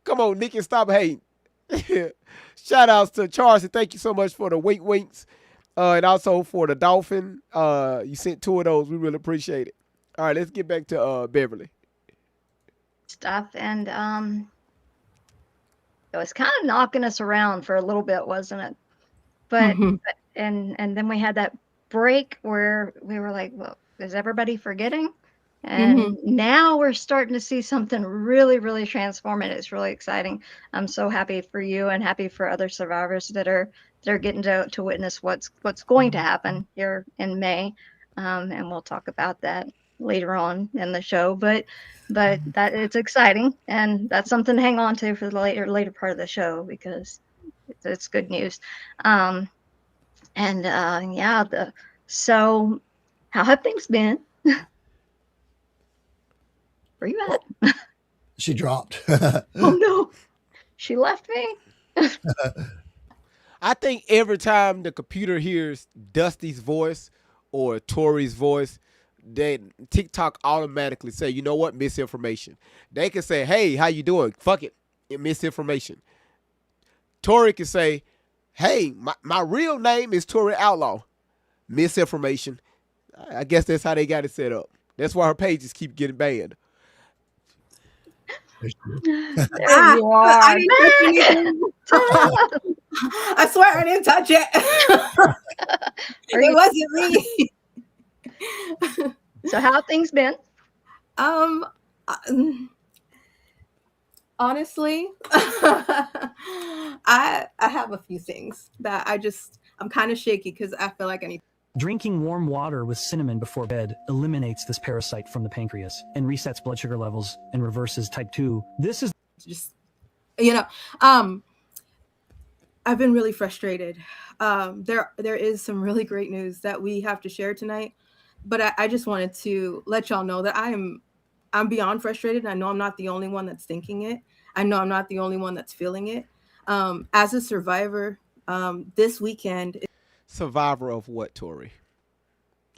come on, Nikki, stop hating. Shout outs to Charles, and thank you so much for the wink winks, and also for the dolphin. You sent 2 of those. We really appreciate it. All right, let's get back to Beverly. Stuff, and it was kind of knocking us around for a little bit, wasn't it? But and then we had that break where we were like, well, is everybody forgetting? And now we're starting to see something really, really transformative. It's really exciting. I'm so happy for you and happy for other survivors that are getting to witness what's going to happen here in May. And we'll talk about that later on in the show. But that it's exciting, and that's something to hang on to for the later part of the show, because it's good news. So how have things been? Where you at? She dropped. Oh no, she left me. I think every time the computer hears Dusty's voice or Tori's voice, then TikTok automatically say, you know what, misinformation. They can say, hey, how you doing? Fuck it, misinformation. Tori can say, hey, my real name is Tori Outlaw. Misinformation. I guess that's how they got it set up. That's why her pages keep getting banned. There you are. I didn't touch anything. I swear I didn't touch it. It wasn't me. So how have things been? Honestly, I have a few things that I'm kind of shaky because I feel like I need. Drinking warm water with cinnamon before bed eliminates this parasite from the pancreas and resets blood sugar levels and reverses type 2. This is just, I've been really frustrated. There is some really great news that we have to share tonight, but I just wanted to let y'all know that I'm beyond frustrated. And I know I'm not the only one that's thinking it. I know I'm not the only one that's feeling it. As a survivor, this weekend. Survivor of what, Tori?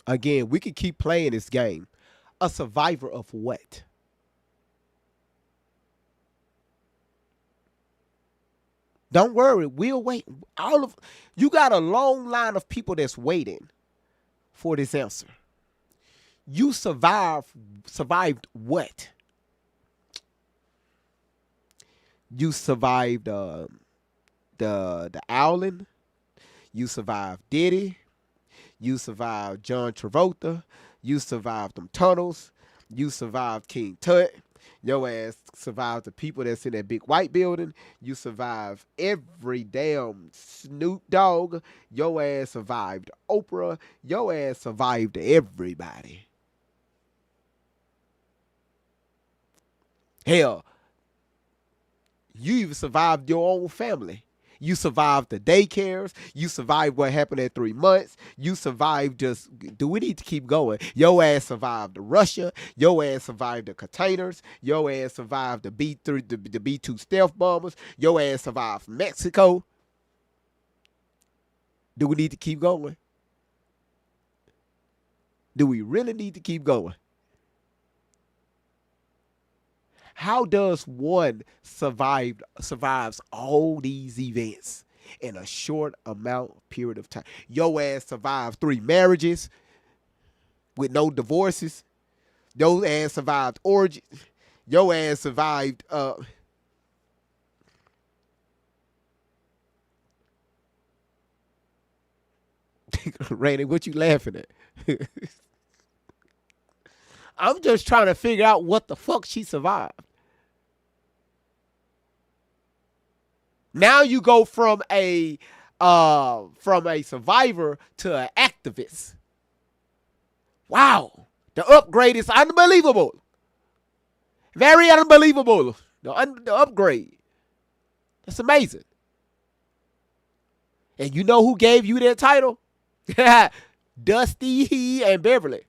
Again, we could keep playing this game. A survivor of what? Don't worry, we'll wait. You got a long line of people that's waiting for this answer. You survived what? You survived the Owling. You survived Diddy. You survived John Travolta. You survived them tunnels. You survived King Tut. Your ass survived the people that's in that big white building. You survived every damn Snoop Dogg. Your ass survived Oprah. Your ass survived everybody. Hell, you even survived your own family. You survived the daycares. You survived what happened at 3 months. You survived just, do we need to keep going? Your ass survived Russia. Your ass survived the containers. Your ass survived the B3, the B2 stealth bombers. Your ass survived Mexico. Do we need to keep going? Do we really need to keep going? How does one survives all these events in a short period of time? Your ass survived 3 marriages with no divorces. Your ass survived orgies. Your ass survived Randy, what you laughing at? I'm just trying to figure out what the fuck she survived. Now you go from a survivor to an activist. Wow, the upgrade is unbelievable. Very unbelievable. The upgrade. That's amazing. And you know who gave you that title? Dusty and Beverly.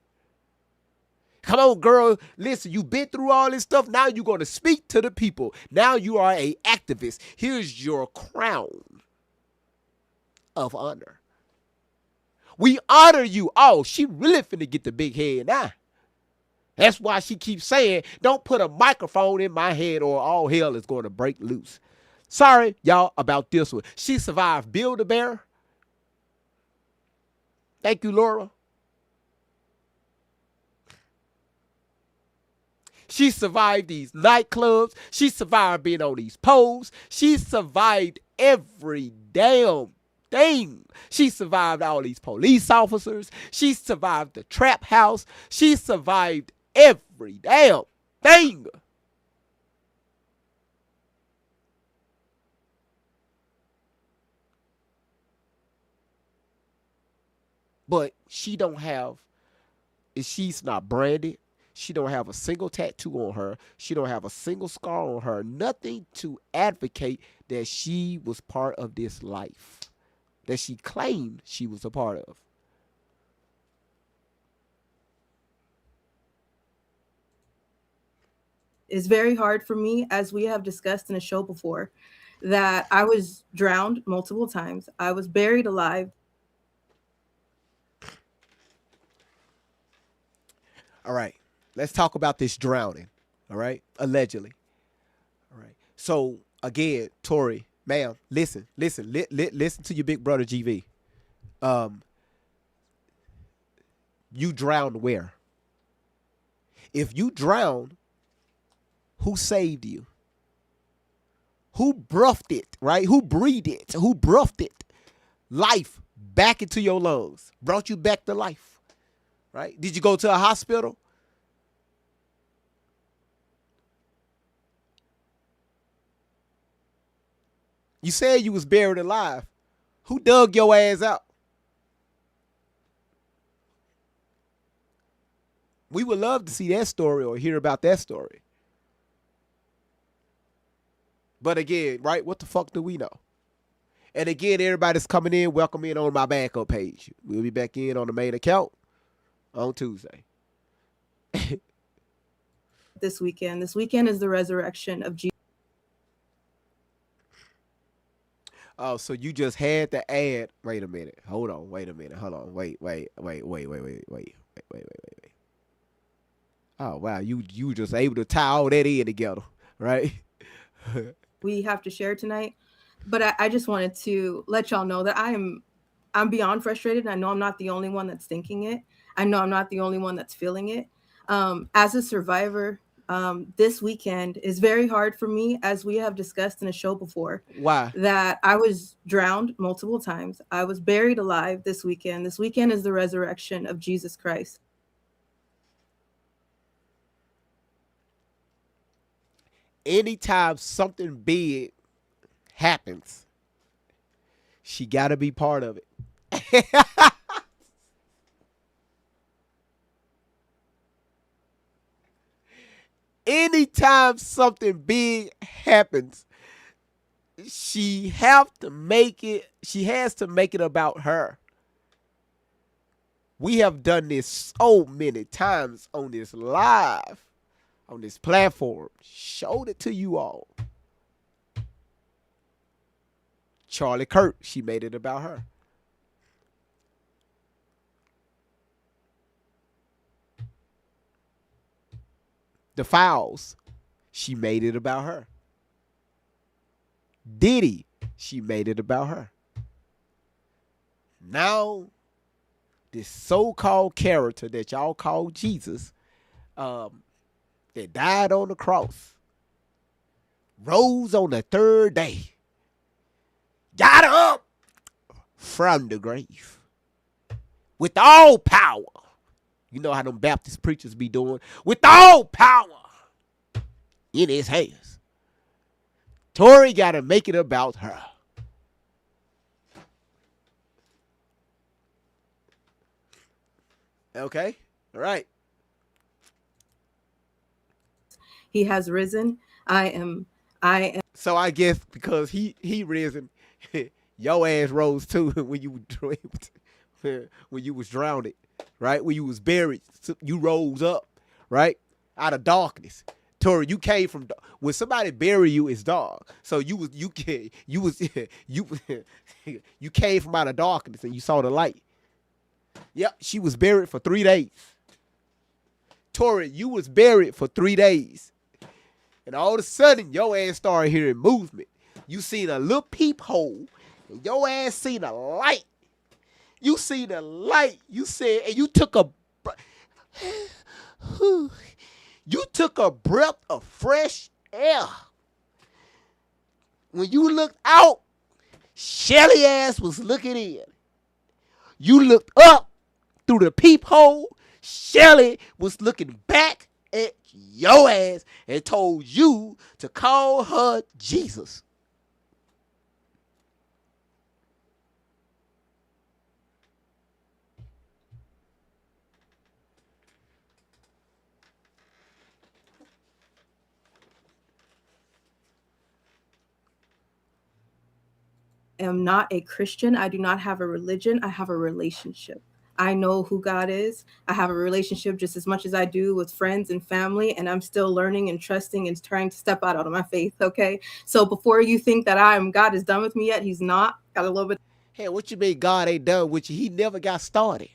Come on, girl. Listen, you've been through all this stuff. Now you're going to speak to the people. Now you are an activist. Here's your crown of honor. We honor you. Oh, she really finna get the big head now. That's why she keeps saying, don't put a microphone in my head or all hell is going to break loose. Sorry, y'all, about this one. She survived Build-A-Bear. Thank you, Laura. She survived these nightclubs. She survived being on these poles. She survived every damn thing. She survived all these police officers. She survived the trap house. She survived every damn thing. But she's not branded. She don't have a single tattoo on her. She don't have a single scar on her. Nothing to advocate that she was part of this life that she claimed she was a part of. It's very hard for me, as we have discussed in a show before, that I was drowned multiple times. I was buried alive. All right. Let's talk about this drowning. All right. Allegedly. All right. So again, Tori, ma'am, listen to your big brother GV. You drowned where? If you drowned, who saved you? Who breathed it, right? Who breathed it? Who breathed it? Life back into your lungs. Brought you back to life, right? Did you go to a hospital? You said you was buried alive. Who dug your ass out? We would love to see that story or hear about that story. But again, right, what the fuck do we know? And again, everybody's coming in, welcome in on my backup page. We'll be back in on the main account on Tuesday. This weekend. This weekend is the resurrection of Jesus. Oh, so you just had to add. Wait a minute. Hold on. Wait. Oh wow, you just able to tie all that in together, right? We have to share tonight. But I just wanted to let y'all know that I'm beyond frustrated. I know I'm not the only one that's thinking it. I know I'm not the only one that's feeling it. As a survivor this weekend is very hard for me, as we have discussed in a show before. Why? That I was drowned multiple times. I was buried alive this weekend. This weekend is the resurrection of Jesus Christ. Anytime something big happens, she got to be part of it. Anytime something big happens, she has to make it about her. We have done this so many times on this live, on this platform. Showed it to you all. Charlie Kirk, she made it about her. The Fowls, she made it about her. Diddy, she made it about her. Now, this so-called character that y'all call Jesus, that died on the cross, rose on the third day, got up from the grave with all power. You know how them Baptist preachers be doing. With all power in his hands. Tori got to make it about her. Okay? All right. He has risen. I am. So I guess because he risen, your ass rose too when you was drowned, right? When you was buried, you rose up, right? Out of darkness. Tori, you came from when somebody bury you, it's dark. So you came from out of darkness and you saw the light. Yep, she was buried for 3 days. Tori, you was buried for 3 days. And all of a sudden, your ass started hearing movement. You seen a little peephole, and your ass seen a light. You seen a light. You said, and you took a breath of fresh air. When you looked out, Shelly ass was looking in. You looked up through the peephole. Shelly was looking back at your ass and told you to call her Jesus. Am not a Christian. I do not have a religion. I have a relationship. I know who God is. I have a relationship just as much as I do with friends and family, and I'm still learning and trusting and trying to step out of my faith, okay? So before you think that God is done with me yet, he's not. Got a little bit. Hey, what you mean God ain't done with you? He never got started.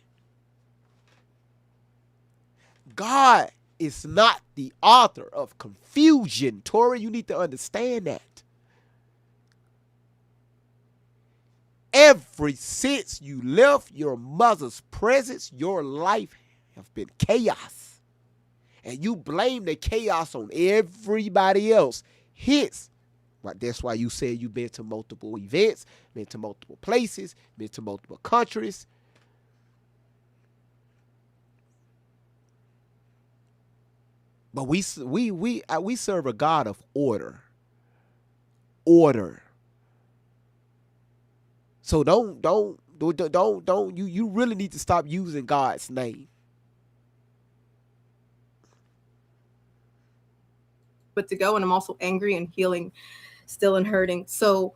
God is not the author of confusion. Tori, you need to understand that. Ever since you left your mother's presence, your life has been chaos. And you blame the chaos on everybody else. Hence, that's why you said you've been to multiple events, been to multiple places, been to multiple countries. But we serve a God of order. Order. So you really need to stop using God's name. But to go, and I'm also angry and healing still and hurting. So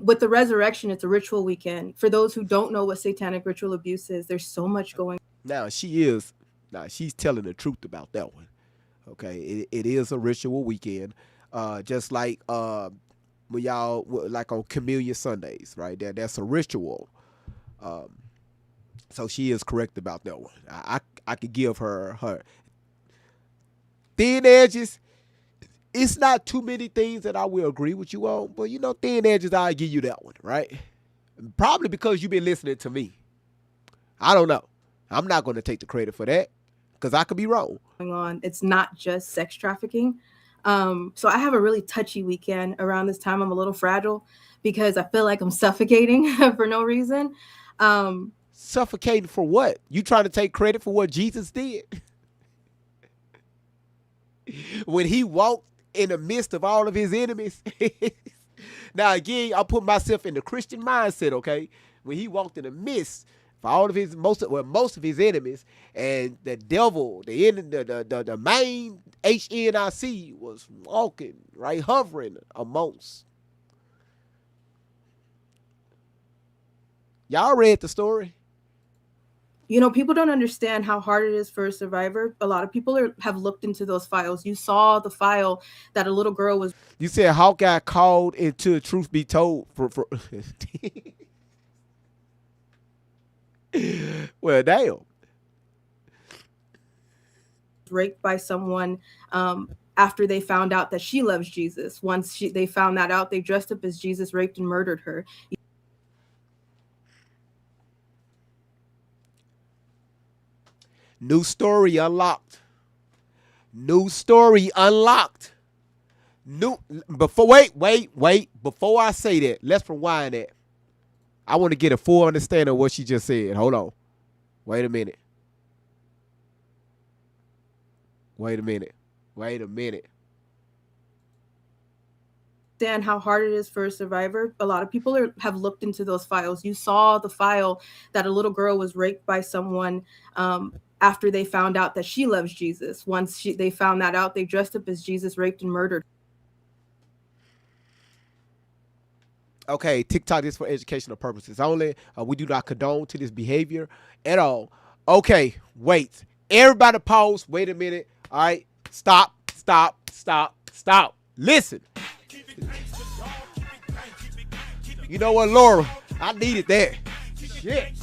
with the resurrection, it's a ritual weekend. For those who don't know what satanic ritual abuse is, there's so much going on. She's telling the truth about that one. Okay, it is a ritual weekend. Just like when y'all, like on Communion Sundays, right? That's a ritual. So she is correct about that one. I could give her thin edges. It's not too many things that I will agree with you on, but thin edges, I'll give you that one, right? Probably because you've been listening to me. I don't know. I'm not going to take the credit for that. because I could be wrong. On. It's not just sex trafficking. So I have a really touchy weekend around this time. I'm a little fragile because I feel like I'm suffocating for no reason. Suffocating for what? You trying to take credit for what Jesus did? When he walked in the midst of all of his enemies. Now, again, I'll put myself in the Christian mindset, okay? When he walked in the midst for all of his, most of his enemies, and the devil, the main HNIC was walking, right, hovering amongst. Y'all read the story? You know, people don't understand how hard it is for a survivor. A lot of people have looked into those files. You saw the file that a little girl was. You said Hawkeye called into Truth Be Told for well, damn. Raped by someone after they found out that she loves Jesus. Once they found that out, they dressed up as Jesus, raped and murdered her. New story unlocked. New story unlocked. Wait. Before I say that, let's rewind that. I want to get a full understanding of what she just said. Hold on. Wait a minute. Understand how hard it is for a survivor. A lot of people have looked into those files. You saw the file that a little girl was raped by someone after they found out that she loves Jesus. Once they found that out, they dressed up as Jesus, raped and murdered. Okay, TikTok is for educational purposes only. We do not condone to this behavior at all. Okay, wait. Everybody pause. Wait a minute. All right. Stop. Listen. You know what, Laura? I needed that. Shit.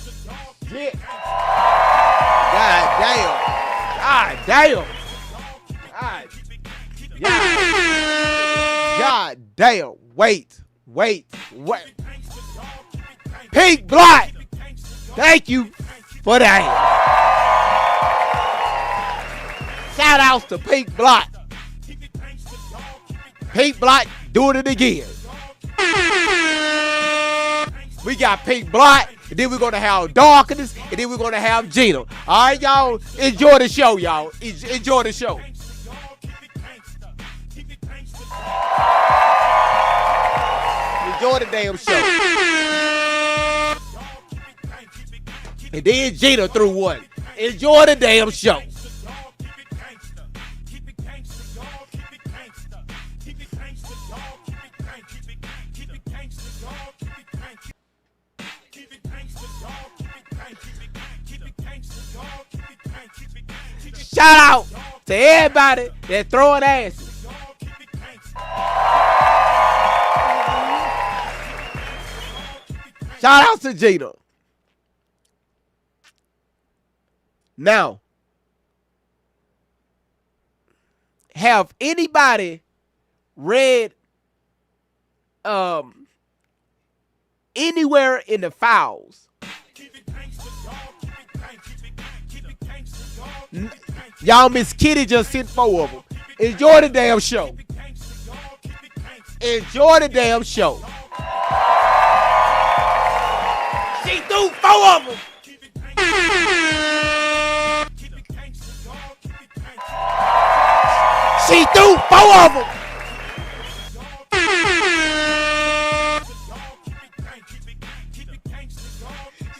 God damn. Wait. Pink Blot. Thank you for that. Shout outs to Pink Blot. Pink Blot doing it again. We got Pink Blot, and then we're going to have Darkness, and then we're going to have Gina. All right, y'all? Enjoy the show, y'all. Enjoy the show. Enjoy the damn show. And then Gina threw one. Enjoy the damn show. Shout out to everybody that throwing asses. Shout out to Gina. Now, have anybody read anywhere in the files? Y'all, Miss Kitty just sent 4 of them. Enjoy the damn show. Enjoy the damn show. She threw 4 of them. She threw 4 of them.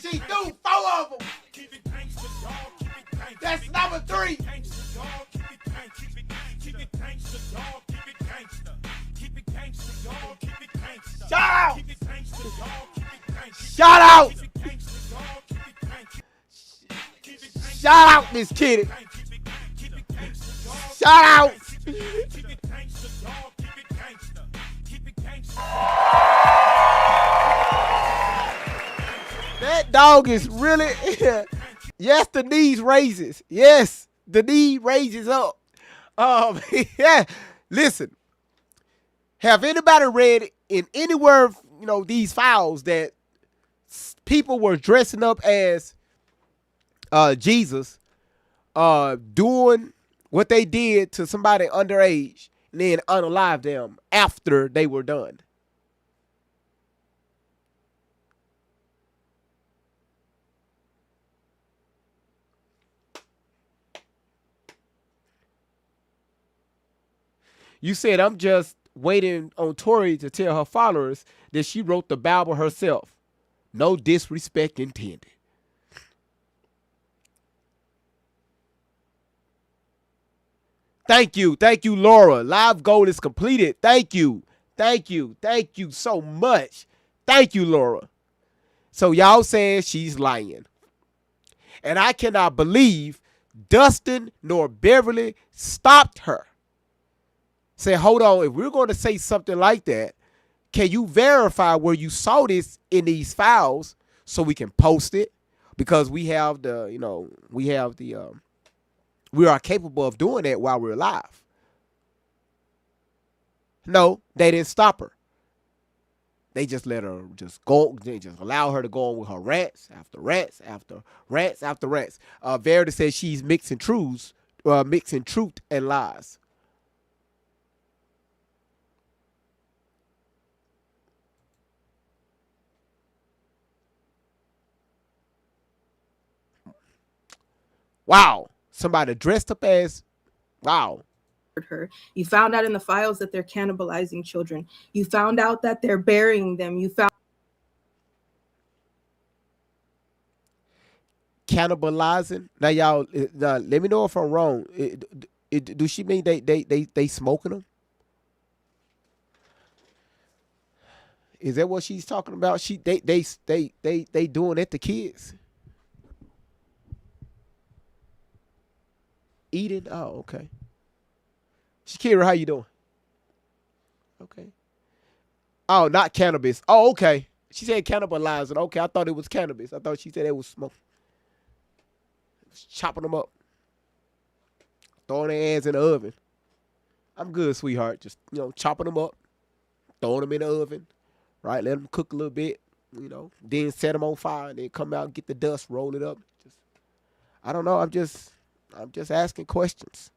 She threw 4 of them. That's number 3. Shout out. Shout out. Shout out, Miss Kitty. Shout out. That dog is really, yes, the knees raises. Yes, the knee raises up. Yeah, listen. Have anybody read in anywhere of, these files that people were dressing up as Jesus, doing what they did to somebody underage and then unalive them after they were done. You said, I'm just waiting on Tori to tell her followers that she wrote the Bible herself. No disrespect intended. Thank you. Thank you, Laura. Live goal is completed. Thank you. Thank you. Thank you so much. Thank you, Laura. So y'all saying she's lying. And I cannot believe Dustin nor Beverly stopped her. Say, hold on, if we're going to say something like that, can you verify where you saw this in these files so we can post it? Because we have the, we are capable of doing that while we're alive. No, they didn't stop her. They just let her just go. They just allow her to go on with her rants after rants after rants after rants. Verity says she's mixing truth and lies. Wow. Somebody dressed up as, wow. Her. You found out in the files that they're cannibalizing children. You found out that they're burying them. You found cannibalizing. Now y'all, let me know if I'm wrong. Do she mean they smoking them? Is that what she's talking about? They doing that to kids. Eating? Oh, okay. Shakira, how you doing? Okay. Oh, not cannabis. Oh, okay. She said cannibalizing. Okay, I thought it was cannabis. I thought she said it was smoke. Chopping them up. Throwing their ass in the oven. I'm good, sweetheart. Just, chopping them up. Throwing them in the oven. Right? Let them cook a little bit. Then set them on fire. And then come out and get the dust, roll it up. I don't know. I'm just asking questions.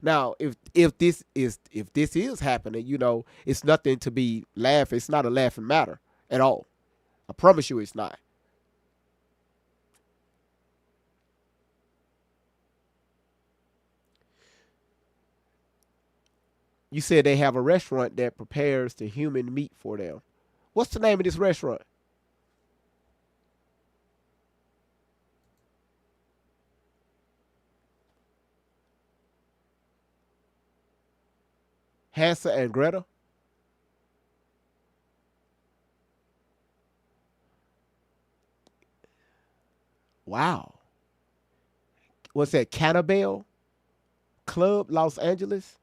Now, if this is happening, it's nothing to be laughed. It's not a laughing matter at all. I promise you, it's not. You said they have a restaurant that prepares the human meat for them. What's the name of this restaurant? Hansel and Gretel? Wow. What's that? Cannibal Club, Los Angeles?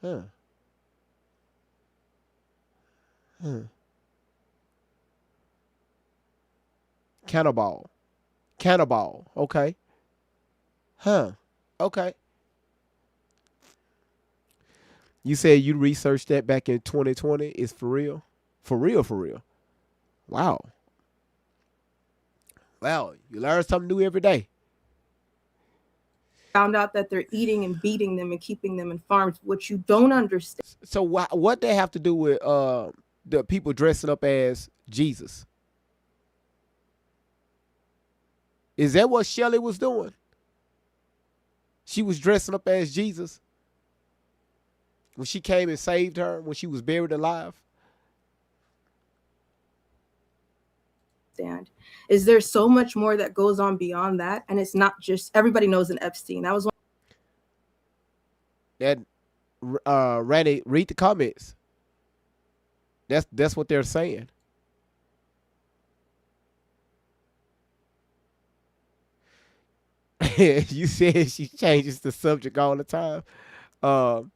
Huh. Cannibal. Okay. Huh. Okay. You said you researched that back in 2020. It's for real? For real, for real. Wow. Well, you learn something new every day. found out that they're eating and beating them and keeping them in farms. What you don't understand. So what they have to do with the people dressing up as Jesus? Is that what Shelley was doing? She was dressing up as Jesus when she came and saved her when she was buried alive. Is there so much more that goes on beyond that? And it's not just, everybody knows an Epstein. That was one. That Randy, read the comments. That's what they're saying. You said she changes the subject all the time. One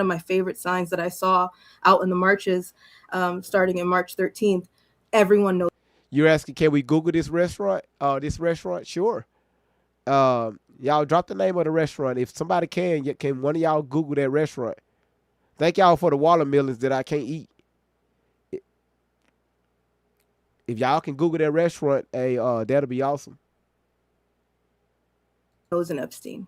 of my favorite signs that I saw out in the marches, starting in March 13th. Everyone knows. You're asking, can we Google this restaurant? Sure. Y'all drop the name of the restaurant. If somebody can one of y'all Google that restaurant? Thank y'all for the watermelons that I can't eat. If y'all can Google that restaurant, that'll be awesome. And Epstein.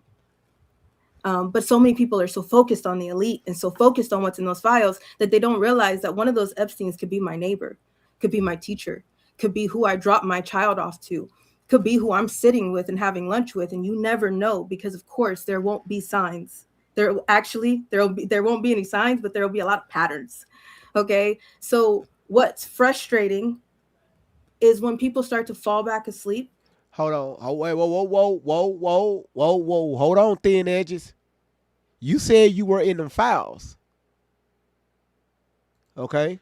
But so many people are so focused on the elite and so focused on what's in those files that they don't realize that one of those Epsteins could be my neighbor, could be my teacher, could be who I drop my child off to, could be who I'm sitting with and having lunch with. And you never know, because of course there won't be signs. There won't be any signs, but there will be a lot of patterns. Okay. So what's frustrating is when people start to fall back asleep. Hold on. Oh, wait, whoa. Hold on, thin edges. You said you were in them files. Okay?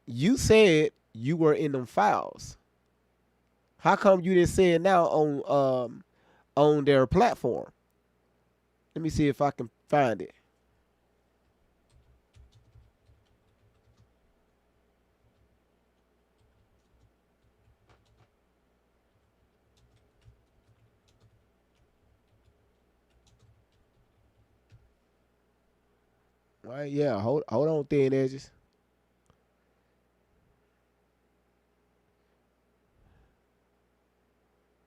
You said you were in them files. How come you didn't say it now on their platform? Let me see if I can find it. Right, yeah, hold on, thin edges.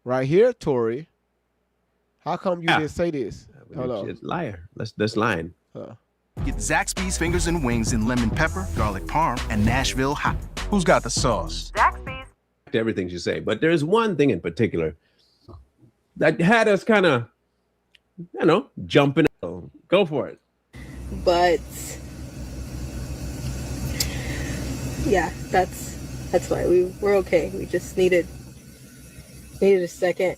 Right here, Tori. How come you didn't say this? Hold on. It's liar. That's lying. Get Zaxby's fingers and wings in lemon pepper, garlic parm, and Nashville hot. Who's got the sauce? To everything you say, but there's one thing in particular that had us kind of, jumping. Go for it. But yeah, that's why we're okay. We just needed a second.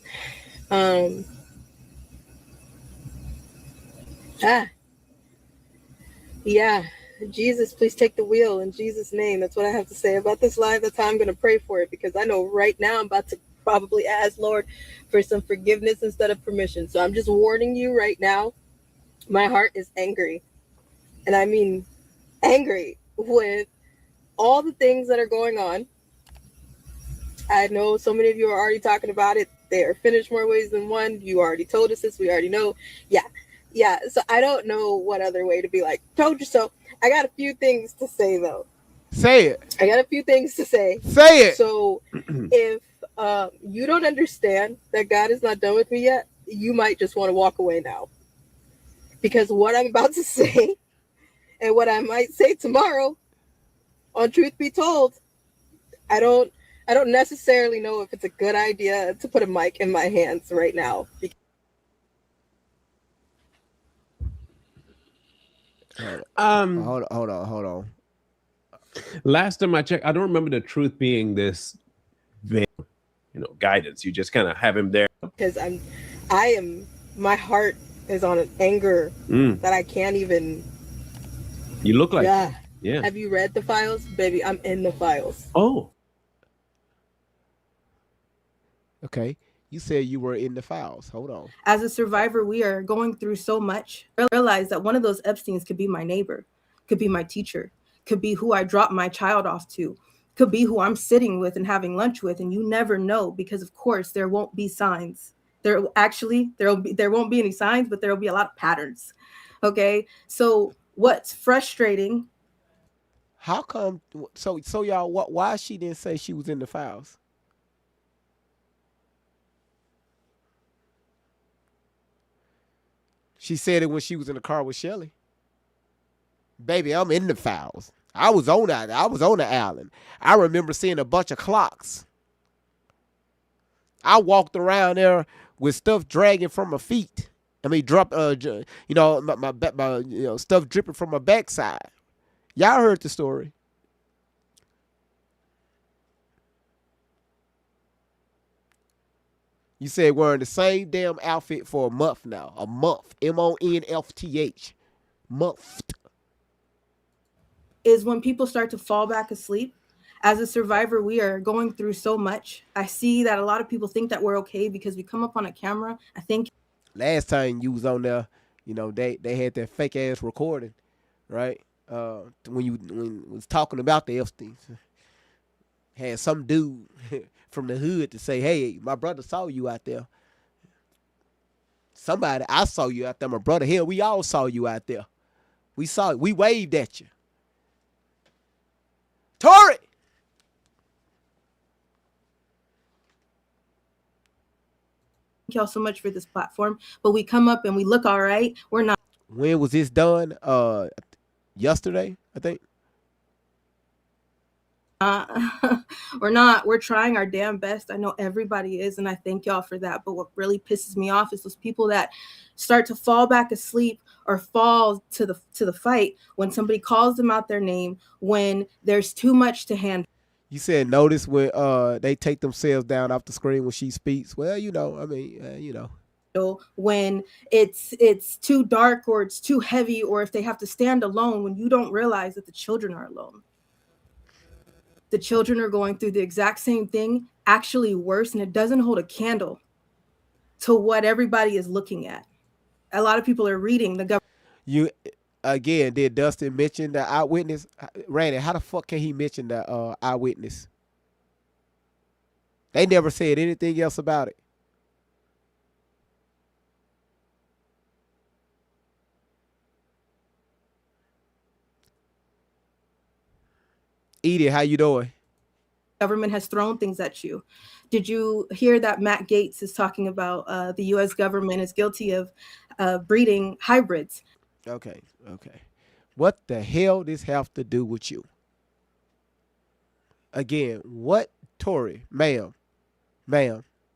Yeah, Jesus, please take the wheel in Jesus' name. That's what I have to say about this live. That's how I'm going to pray for it, because I know right now I'm about to probably ask Lord for some forgiveness instead of permission. So I'm just warning you right now. My heart is angry. And I mean angry with all the things that are going on. I know so many of you are already talking about it. They are finished more ways than one. You already told us this. We already know. Yeah. So I don't know what other way to be like, told you so. I got a few things to say, though. Say it. I got a few things to say. Say it. So if you don't understand that God is not done with me yet, you might just want to walk away now. Because what I'm about to say and what I might say tomorrow on Truth Be Told, I don't necessarily know if it's a good idea to put a mic in my hands right now. Hold on. Last time I checked, I don't remember the truth being this vague, guidance. You just kind of have him there. Because my heart is on an anger that I can't even. You look like. Yeah. Have you read the files? Baby, I'm in the files. Oh. Okay. You said you were in the files. Hold on. As a survivor, we are going through so much. I realize that one of those Epsteins could be my neighbor, could be my teacher, could be who I drop my child off to, could be who I'm sitting with and having lunch with. And you never know, because of course there won't be signs. There won't be any signs, but there will be a lot of patterns. Okay. So what's frustrating? How come? So y'all, why she didn't say she was in the files? She said it when she was in the car with Shelly. Baby, I'm in the files. I was on the island. I remember seeing a bunch of clocks. I walked around there with stuff dragging from my feet. I mean, my stuff dripping from my backside. Y'all heard the story. You said wearing the same damn outfit for a month now. A month. MONFTH. Month. Is when people start to fall back asleep. As a survivor, we are going through so much. I see that a lot of people think that we're okay because we come up on a camera. I think last time you was on there, they had that fake ass recording, right? When you was talking about the Epsteins. Had some dude from the hood to say, hey, my brother saw you out there. I saw you out there, my brother. Hell, we all saw you out there. We saw it. We waved at you. Tori! Thank y'all so much for this platform. But we come up and we look all right. We're not. When was this done? Yesterday, I think. We're trying our damn best. I know everybody is, and I thank y'all for that. But what really pisses me off is those people that start to fall back asleep or fall to the fight when somebody calls them out their name, when there's too much to handle. You said notice when they take themselves down off the screen when she speaks. Well, you know, I mean, you know. When it's too dark or it's too heavy, or if they have to stand alone, when you don't realize that the children are alone. The children are going through the exact same thing, actually worse, and it doesn't hold a candle to what everybody is looking at. A lot of people are reading the government. You again, did Dustin mention the eyewitness? Randy, how the fuck can he mention the eyewitness? They never said anything else about it. Edie, how you doing? Government has thrown things at you. Did you hear that Matt Gaetz is talking about the U.S. government is guilty of breeding hybrids? Okay. What the hell does this have to do with you? Again, what, Tori, ma'am,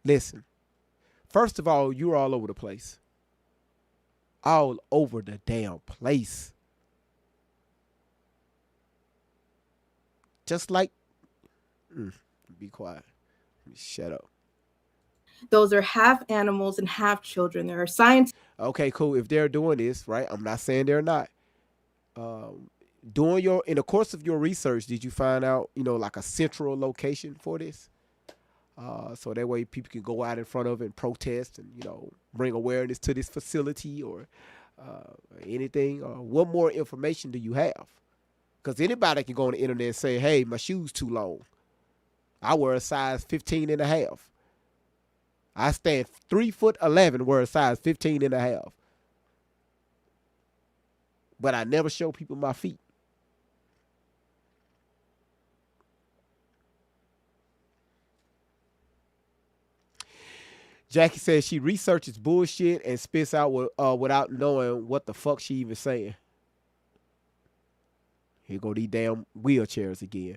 listen. First of all, you're all over the place. All over the damn place. Just like, be quiet. Shut up. Those are half animals and half children. There are scientists. Okay, cool. If they're doing this, right? I'm not saying they're not. In the course of your research, did you find out, like a central location for this? So that way people can go out in front of it and protest and, bring awareness to this facility or anything. Or what more information do you have? Because anybody can go on the internet and say, hey, my shoe's too long. I wear a size 15 and a half. I stand 3'11", wear a size 15 and a half. But I never show people my feet. Jackie says she researches bullshit and spits out without knowing what the fuck she even saying. Here go these damn wheelchairs again.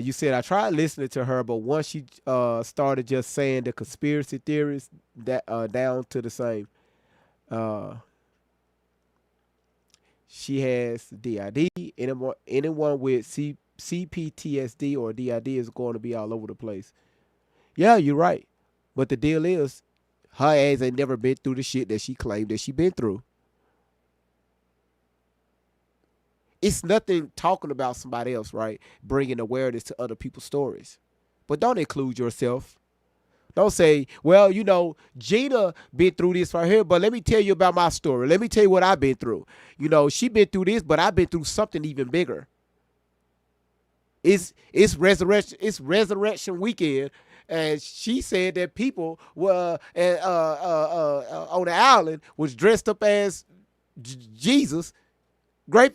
You said I tried listening to her, but once she started just saying the conspiracy theories, that down to the same. She has DID. Anyone with CPTSD or DID is going to be all over the place. Yeah, you're right. But the deal is, her ass ain't never been through the shit that she claimed that she been through. It's nothing talking about somebody else, right? Bringing awareness to other people's stories. But don't include yourself. Don't say, well, Gina been through this right here, but let me tell you about my story. Let me tell you what I've been through. She been through this, but I've been through something even bigger. It's resurrection weekend, and she said that people were on the island was dressed up as Jesus. Great.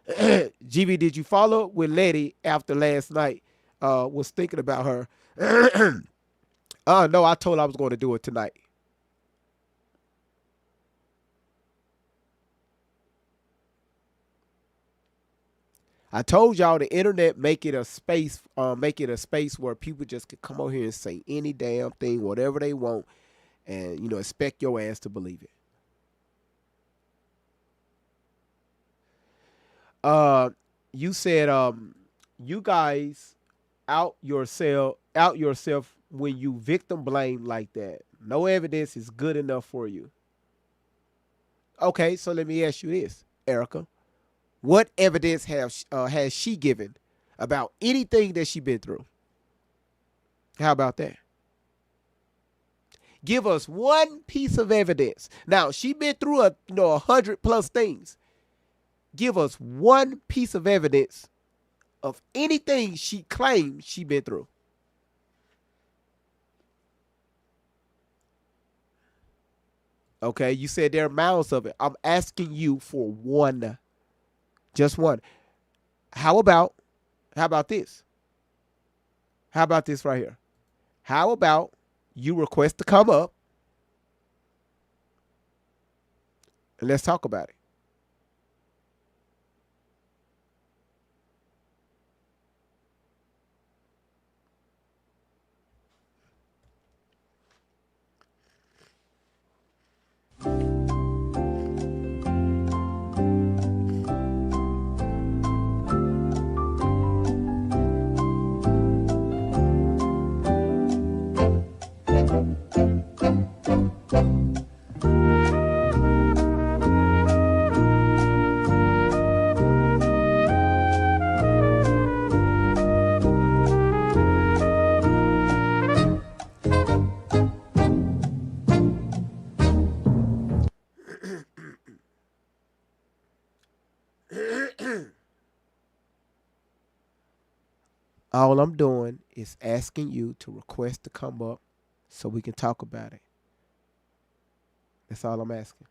GB, did you follow up with Letty after last night? Was thinking about her. No, I told her I was going to do it tonight. I told y'all the internet make it a space where people just can come over here and say any damn thing, whatever they want, and expect your ass to believe it. You said you guys out yourself when you victim blame like that. No evidence is good enough for you. Okay, so let me ask you this, Erica. What evidence has she given about anything that she been through? How about that? Give us one piece of evidence. Now, she been through 100+ things. Give us one piece of evidence of anything she claims she been through. Okay, you said there are miles of it. I'm asking you for one, just one. How about this? How about this right here? How about you request to come up and let's talk about it. All I'm doing is asking you to request to come up so we can talk about it. That's all I'm asking.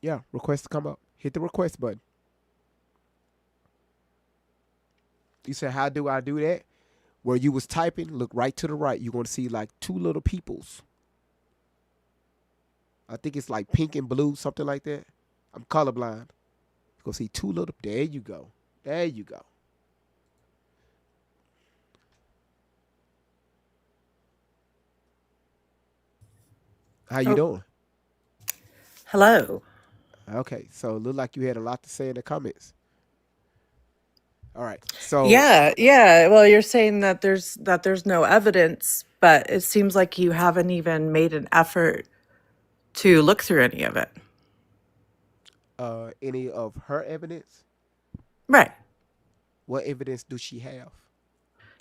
Yeah, request to come up. Hit the request button. You said, how do I do that? Where you was typing, look right to the right. You're going to see like two little peoples. I think it's like pink and blue, something like that. I'm colorblind. You're going to see two little, there you go. There you go. How you doing? Hello. Okay, so it looked like you had a lot to say in the comments. All right, so Yeah. Well, you're saying that there's no evidence, but it seems like you haven't even made an effort to look through any of it. any of her evidence? Right. What evidence do she have?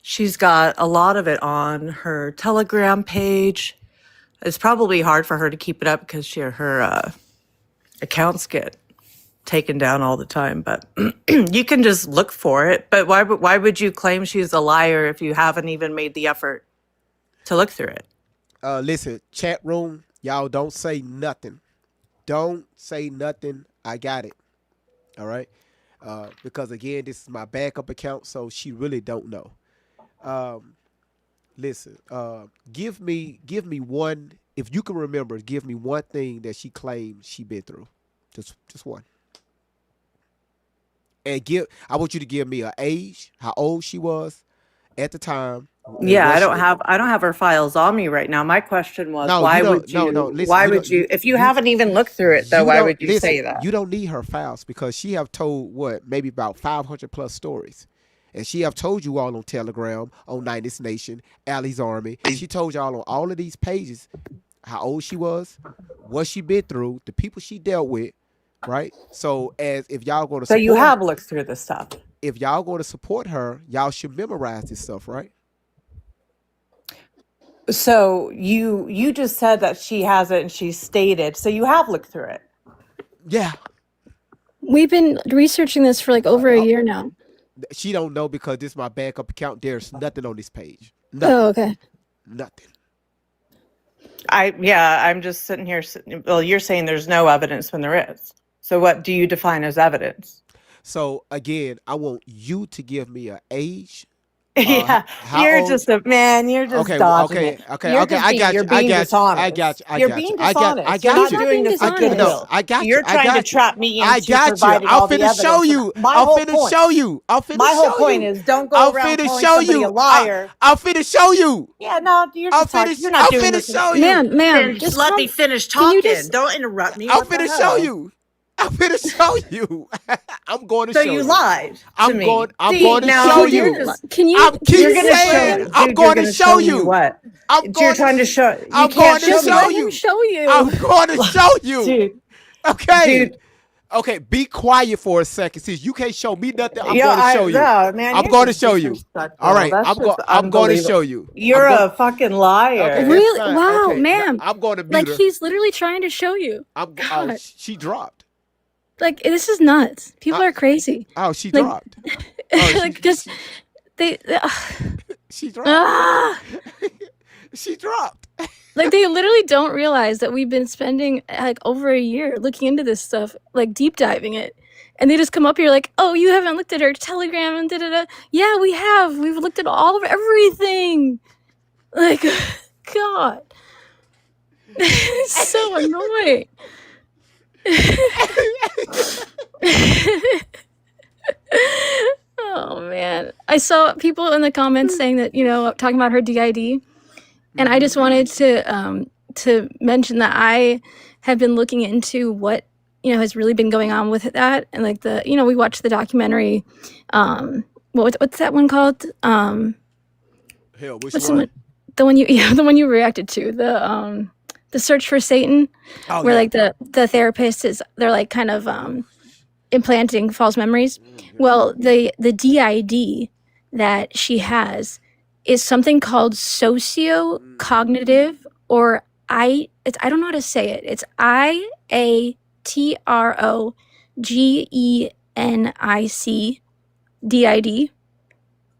She's got a lot of it on her Telegram page. It's probably hard for her to keep it up because her accounts get taken down all the time, but you can just look for it. But why would you claim she's a liar if you haven't even made the effort to look through it? Listen, chat room, y'all don't say nothing. Don't say nothing. I got it. All right. Because again, this is my backup account, so she really don't know. Listen, give me one, if you can remember, give me one thing that she claims she been through. Just one. And I want you to give me her age, how old she was at the time. Yeah, I don't have her files on me right now. My question was, No, why you would don't. you? No. Listen, Why you would don't. you? If you haven't even looked through it, though, You why don't would you listen. say that? You don't need her files because she have told maybe about 500 plus stories, and she have told you all on Telegram, on 90s Nation, Allie's Army. She told y'all on all of these pages how old she was, what she been through, the people she dealt with, right? So as if y'all going to So support, you have looked through this stuff. if y'all going to support her, y'all should memorize this stuff, right? So you just said that she hasn't, and she stated. So you have looked through it. Yeah. We've been researching this for like over a year now. She don't know because this is my backup account. There's nothing on this page. Nothing. Oh, okay. Nothing. I'm just sitting here. Well, you're saying there's no evidence when there is. So what do you define as evidence? So again, I want you to give me an age. Yeah, how you're old? just a man. You're just Okay, dodging okay, it. okay, You're okay. just I being, got you're you. I being got you. dishonest. I got you. I You're got being you. I got. dishonest. I You're got not you. doing this with good No, will. I got you. You're I trying to got you. trap me I into got you. providing I'll all the finna evidence. show you. My I'll whole finna point. show you. I'll finna My show whole point you. is don't go I'll around finna calling show somebody you. a liar. I'll finna show you. Yeah, no, you're I'll just talking. finna. You're not I'll doing finna this. show you. Ma'am, just Let me finish Can you talking. just? Don't interrupt me. I'm What the finna show hell? you. I'm finna show you. I'm going to So show you you. lied to I'm me. going. I'm See, going to now show You're you. just, can you? I'm keep you're gonna show saying. me, I'm dude. going You're to gonna show show me you. what? I'm You're going trying to show. You I'm can't going to Just show me. show let him you. show you. I'm going to show you. Dude, Okay. dude. Okay. Be quiet for a second. Since you can't show me nothing, I'm Yeah, going to show you. no, man, I'm you're going to just show you. disrespectful. All right. That's just I'm going to unbelievable. show you. You're a fucking liar. Okay. That's Really? fine. Wow, Okay. ma'am. I'm going to mute Like her. he's literally trying to show you. Oh, God. she dropped. Like, this is nuts. People are crazy. Oh, she Like- dropped. Oh, Like, just they. She dropped. Ah! She dropped. Like, they literally don't realize that we've been spending like over a year looking into this stuff, like deep diving it. And they just come up here like, oh, you haven't looked at her Telegram and da-da-da. Yeah, we have. We've looked at all of everything. Like, God. It's so annoying. Oh, man. I saw people in the comments saying that, talking about her DID. And I just wanted to mention that I have been looking into what has really been going on with that, and like we watched the documentary. What's that one called? Hell, which one? The one you reacted to, the Search for Satan, where like the therapist they're like kind of implanting false memories. Well, the DID that she has is something called socio-cognitive, or I don't know how to say it. It's IATROGENIC DID.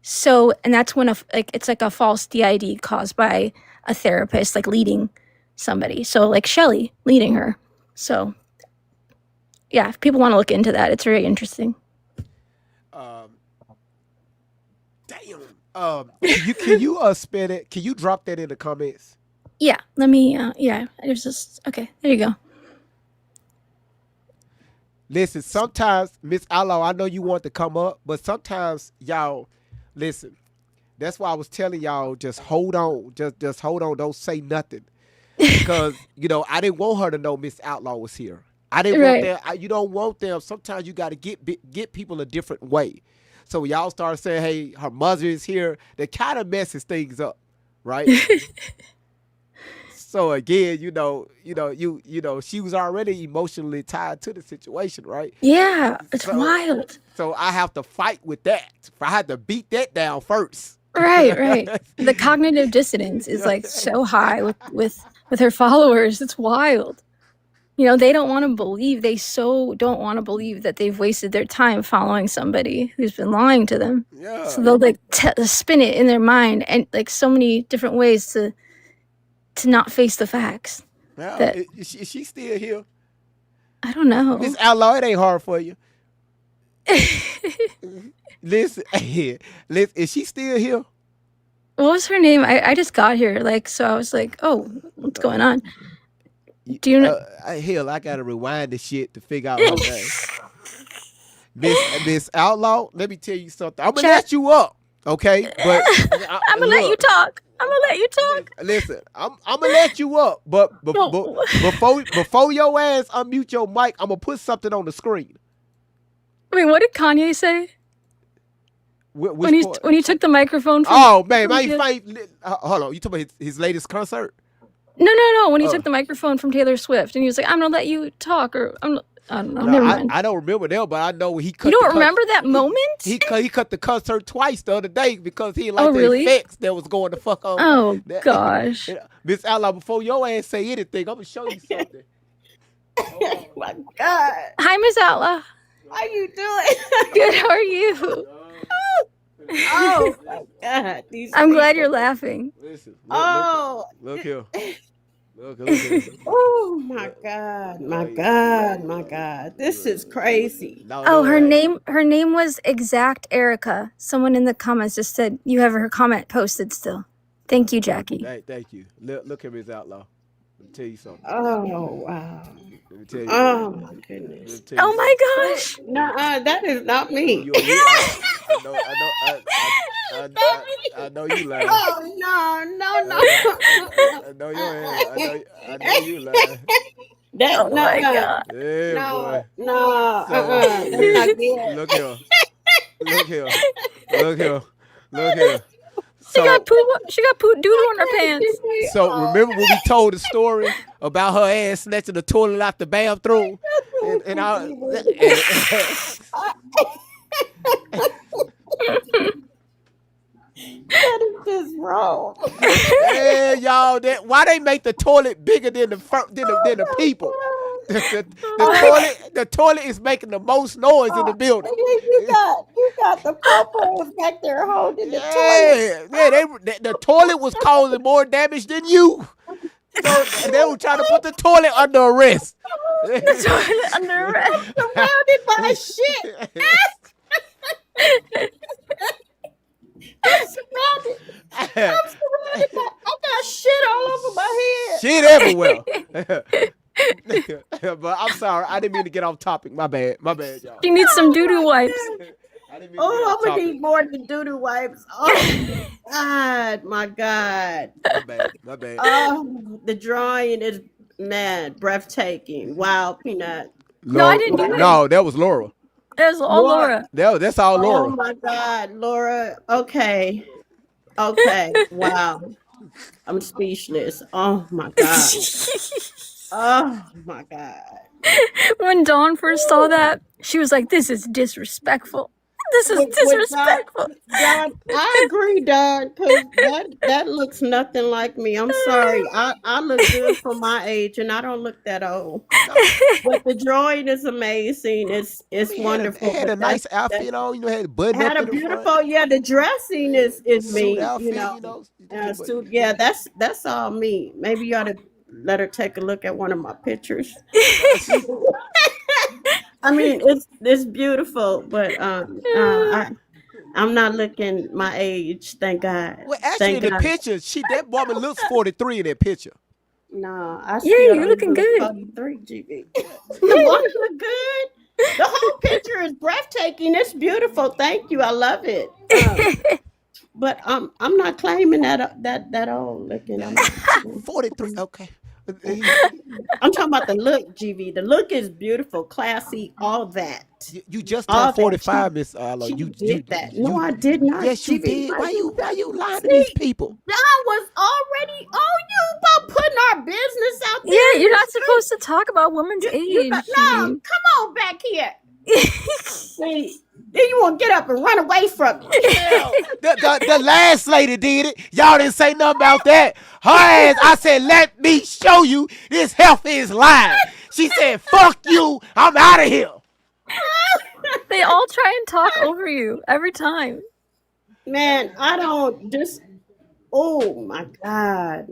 So, and that's when it's like a false DID caused by a therapist, like leading somebody. So like Shelly leading her. So yeah, if people want to look into that, it's very interesting. Damn. Can you spin it? Can you drop that in the comments? Yeah, let me. It's just okay. There you go. Listen, sometimes Miss Outlaw, I know you want to come up, but sometimes y'all listen. That's why I was telling y'all, just hold on, just hold on, don't say nothing, because I didn't want her to know Miss Outlaw was here. I didn't want them. You don't want them. Sometimes you got to get people a different way. So y'all start saying, "Hey, her mother is here." That kind of messes things up, right? So again, she was already emotionally tied to the situation, right? Yeah, it's wild. So I have to fight with that. I had to beat that down first. Right. The cognitive dissonance is like so high with her followers. It's wild. They don't want to believe. They so don't want to believe that they've wasted their time following somebody who's been lying to them. Yeah. So they'll like spin it in their mind and like so many different ways to not face the facts. Yeah. Is she still here? I don't know. Miss Outlaw, it ain't hard for you. Listen, is she still here? What was her name? I just got here, so I was like, oh, what's going on? Do you know? Hell, I gotta rewind the shit to figure out her name. Miss Outlaw, let me tell you something. I'm gonna let you up, okay? But I'm gonna let you talk. Listen, I'm gonna let you up, but before your ass unmute your mic, I'm gonna put something on the screen. Wait, what did Kanye say? When he took the microphone from... Oh, man, hold on. You talking about his latest concert? No. When he took the microphone from Taylor Swift, and he was like, I'm going to let you talk, or I don't know. Never mind. I don't remember that, but I know he cut. You don't remember that moment? He cut the concert twice the other day because he liked the effects that was going to fuck on. Oh, gosh. Miss Outlaw, before your ass say anything, I'm going to show you something. Oh, my God. Hi, Miss Outlaw. How you doing? Good, how are you? Oh, my God. I'm glad you're laughing. Listen, look here. Look here. Oh, my God. This is crazy. Her name was Exact Erica. Someone in the comments just said you have her comment posted still. Thank you, Jackie. Thank you. Look at Miss Outlaw. Let me tell you something. Oh, wow. Let me tell you. Oh, my goodness. Oh, my gosh. Nuh-uh, that is not me. I know you lying. Oh, no. I know your ass. I know you lying. Oh, my God. Yeah, boy. No. That's not good. Look here. She got poop doodle on her pants. So remember when we told the story about her ass snatching the toilet out the bathroom? That is just wrong. Yeah, y'all. Why they make the toilet bigger than the people? The toilet is making the most noise in the building. You got the popo was back there holding the toilet. The toilet was causing more damage than you. They were trying to put the toilet under arrest. The toilet under arrest. Surrounded by shit. I'm surrounded by. I got shit all over my head. Shit everywhere. But I'm sorry, I didn't mean to get off topic. My bad, y'all. She needs some doo-doo wipes. Oh, I'm gonna need more than doo-doo wipes. Oh God, my God. My bad. Oh, the drawing is breathtaking. Wow, Peanut. No, I didn't do it. No, that was Laura. That was all Laura. That's all Laura. Oh my God, Laura. Okay. Wow. I'm speechless. Oh my God. Oh my God. When Dawn first saw that, she was like, "This is disrespectful. This is disrespectful." Don, I agree, Don, because that looks nothing like me. I'm sorry. I look good for my age, and I don't look that old. But the drawing is amazing. It's wonderful. It had a nice outfit on. Had a button had up a in the beautiful. front. Yeah, the dressing is me. Outfit, Suit. Yeah, that's all me. Maybe you ought to let her take a look at one of my pictures. I mean, it's beautiful, but I'm not looking my age. Thank God. Well, actually, in the picture, that woman looks 43 in that picture. No, I Yeah, you're looking good. 43, GB. The one look good. The whole picture is breathtaking. It's beautiful. Thank you. I love it. But I'm not claiming that old looking. I'm 43. Okay. I'm talking about the look, GV. The look is beautiful, classy, all that. You just turned 45, Miss Outlaw. You You did that. No, I did not. Yes, you GV. did. Why you lying to these people? I was already on you about putting our business out there. Yeah, you're not supposed to talk about women's age. No, come on back here. See, then you want to get up and run away from me. The last lady did it. Y'all didn't say nothing about that. Her ass, I said, let me show you this health is lying. She said, fuck you. I'm out of here. They all try and talk over you every time. Man, I don't just. Oh my God.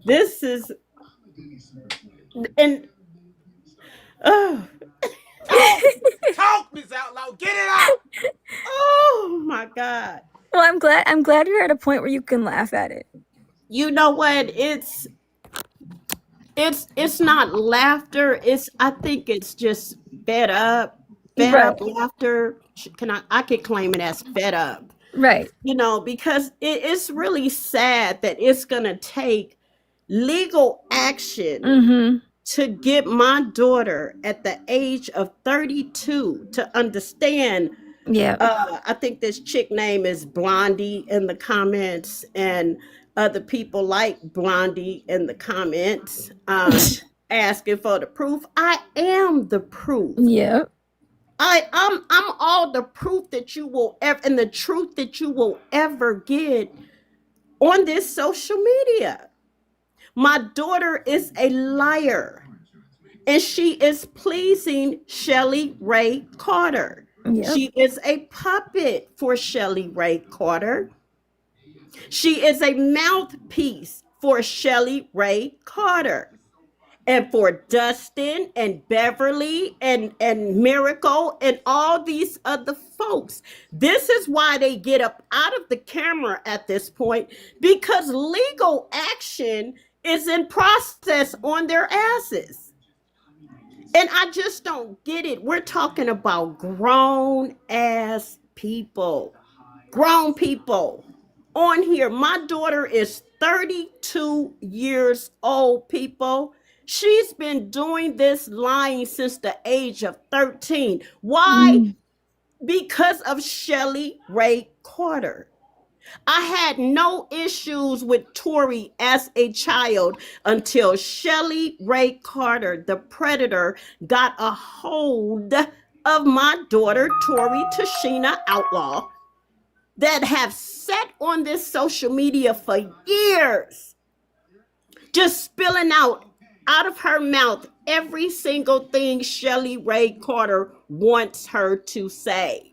This is. And. Oh. Talk, Miss Outlaw. Get it out. Oh my God. Well, I'm glad you're at a point where you can laugh at it. You know what? It's not laughter. I think it's just fed up laughter. I could claim it as fed up. Right. Because it's really sad that it's gonna take legal action to get my daughter at the age of 32 to understand. Yeah. I think this chick name is Blondie in the comments, and other people like Blondie in the comments asking for the proof. I am the proof. Yeah. I'm all the proof that you will ever, and the truth that you will ever get on this social media. My daughter is a liar, and she is pleasing Shelly Ray Carter. Yep. She is a puppet for Shelly Ray Carter. She is a mouthpiece for Shelly Ray Carter. And for Dustin and Beverly and Miracle and all these other folks. This is why they get up out of the camera at this point, because legal action is in process on their asses. And I just don't get it. We're talking about grown ass people. Grown people on here. My daughter is 32 years old, people. She's been doing this lying since the age of 13. Why? Because of Shelly Ray Carter. I had no issues with Tori as a child until Shelly Ray Carter, the predator, got a hold of my daughter, Tori Tashina Outlaw, that have sat on this social media for years, just spilling out of her mouth every single thing Shelly Ray Carter wants her to say.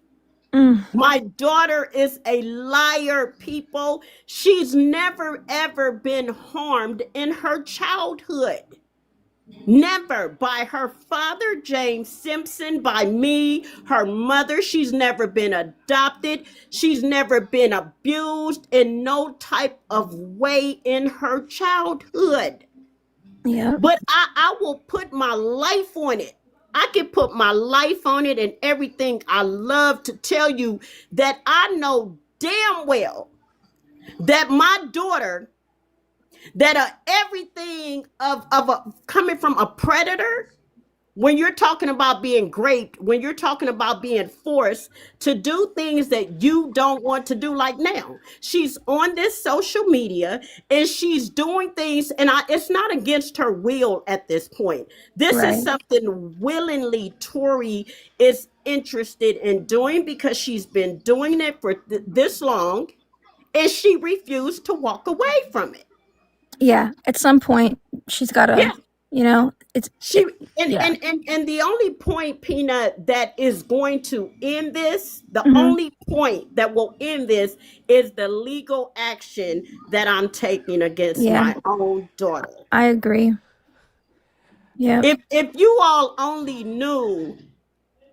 My daughter is a liar, people. She's never ever been harmed in her childhood. Never. By her father, James Simpson, by me, her mother. She's never been adopted. She's never been abused in no type of way in her childhood. Yeah. But I will put my life on it. I can put my life on it and everything. I love to tell you that I know damn well that my daughter, that everything of coming from a predator, when you're talking about being raped, when you're talking about being forced to do things that you don't want to do, like now, she's on this social media and she's doing things, and it's not against her will at this point. This is something willingly Tori is interested in doing because she's been doing it for this long, and she refused to walk away from it. Yeah. At some point, she's got to, it's and the only point, Peanut, that is going to end this, the only point that will end this is the legal action that I'm taking against my own daughter. I agree. Yeah. If you all only knew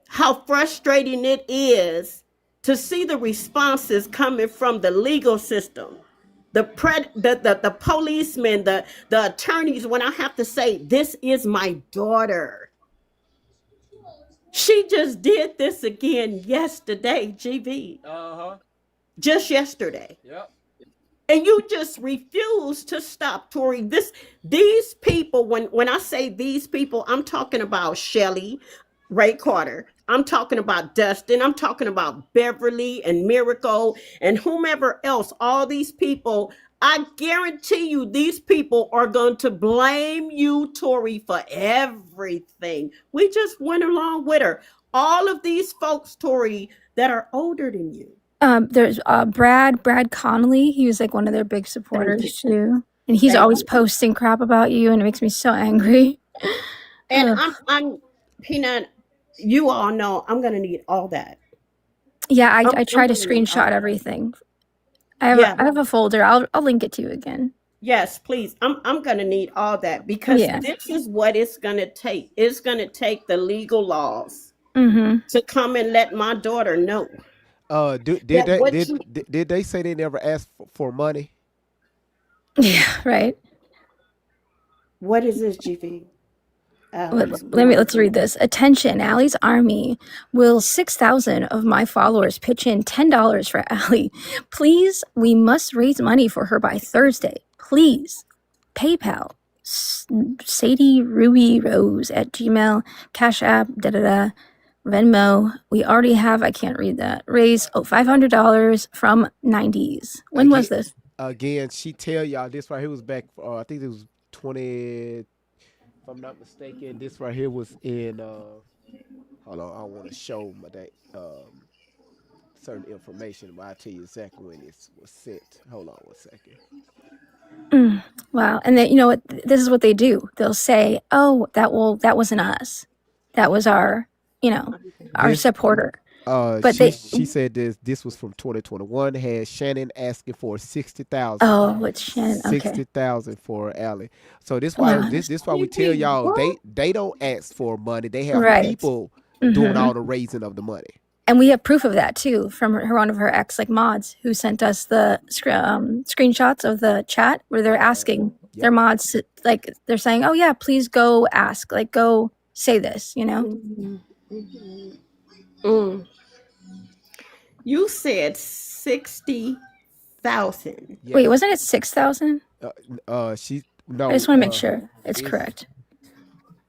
how frustrating it is to see the responses coming from the legal system, the policemen, the attorneys, when I have to say, this is my daughter. She just did this again yesterday, GV. Just yesterday. Yep. And you just refuse to stop, Tori. These people, when I say these people, I'm talking about Shelly Ray Carter. I'm talking about Dustin. I'm talking about Beverly and Miracle and whomever else. All these people, I guarantee you, these people are going to blame you, Tori, for everything. We just went along with her. All of these folks, Tori, that are older than you. There's Brad Connolly. He was like one of their big supporters too, and he's always posting crap about you, and it makes me so angry. And I'm Peanut. You all know I'm gonna need all that. Yeah, I try to screenshot everything. I have a folder. I'll link it to you again. Yes, please. I'm gonna need all that because this is what it's gonna take. It's gonna take the legal laws to come and let my daughter know. Did they say they never asked for money? Yeah, right. What is this, GV? Let's read this. Attention, Allie's Army. Will 6,000 of my followers pitch in $10 for Allie? Please, we must raise money for her by Thursday. Please. PayPal. Sadie Ruby Rose at Gmail. Cash App. Venmo. We already have, I can't read that. Raise $500 from 90s. When was this? Again, she tell y'all this right here was back, I think it was 20, if I'm not mistaken, this right here was in, hold on, I don't want to show my certain information, but I'll tell you exactly when it was sent. Hold on 1 second. Wow. And then, you know what, this is what they do. They'll say, oh, that wasn't us. That was our supporter. But she said this was from 2021. Had Shannon asking for 60,000. Oh, it's Shannon. Okay. 60,000 for Allie. So this why we tell y'all they don't ask for money. They have people doing all the raising of the money. And we have proof of that too from one of her ex mods who sent us the screenshots of the chat where they're asking their mods, like they're saying, oh yeah, please go ask, like go say this, You said 60,000. Yeah. Wait, wasn't it 6,000? No. I just want to make sure it's correct.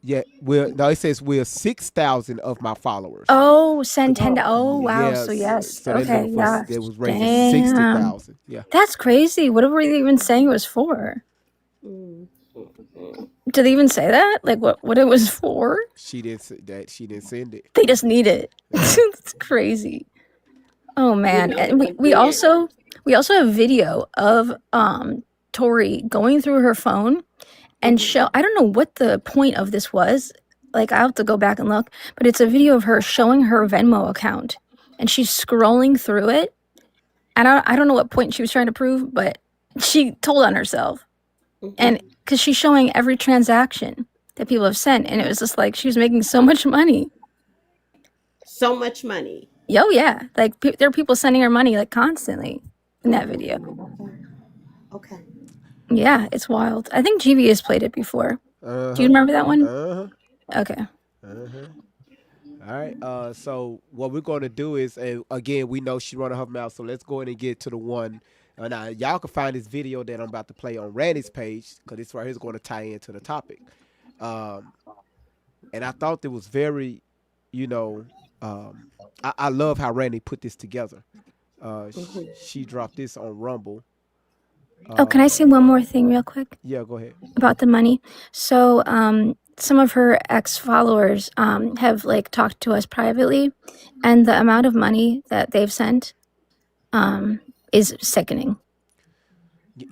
Yeah, it says we're 6,000 of my followers. Oh, send 10. Oh, wow. Yes. So yes, So okay, yeah. It was raising 60,000. Yeah, that's crazy. What were they even saying it was for? Did they even say that? Like what it was for? She didn't say that. She didn't send it. They just need it. It's crazy. Oh man, and we also have video of Tori going through her phone and show. I don't know what the point of this was. Like, I have to go back and look, but it's a video of her showing her Venmo account, and she's scrolling through it. And I don't know what point she was trying to prove, but she told on herself. And because she's showing every transaction that people have sent, and it was just like she was making so much money. So much money. Oh yeah, like there are people sending her money like constantly in that video. Okay. Yeah, it's wild. I think GV has played it before. Do you remember that one? Okay. All right. So what we're gonna do is, again, we know she running her mouth, so let's go ahead and get to the one. Now y'all can find this video that I'm about to play on Randy's page, because this right here is going to tie into the topic. And I thought it was very, I love how Randy put this together. She dropped this on Rumble. Oh, can I say one more thing real quick? Yeah, go ahead. About the money. So, some of her ex-followers have like talked to us privately, and the amount of money that they've sent is sickening.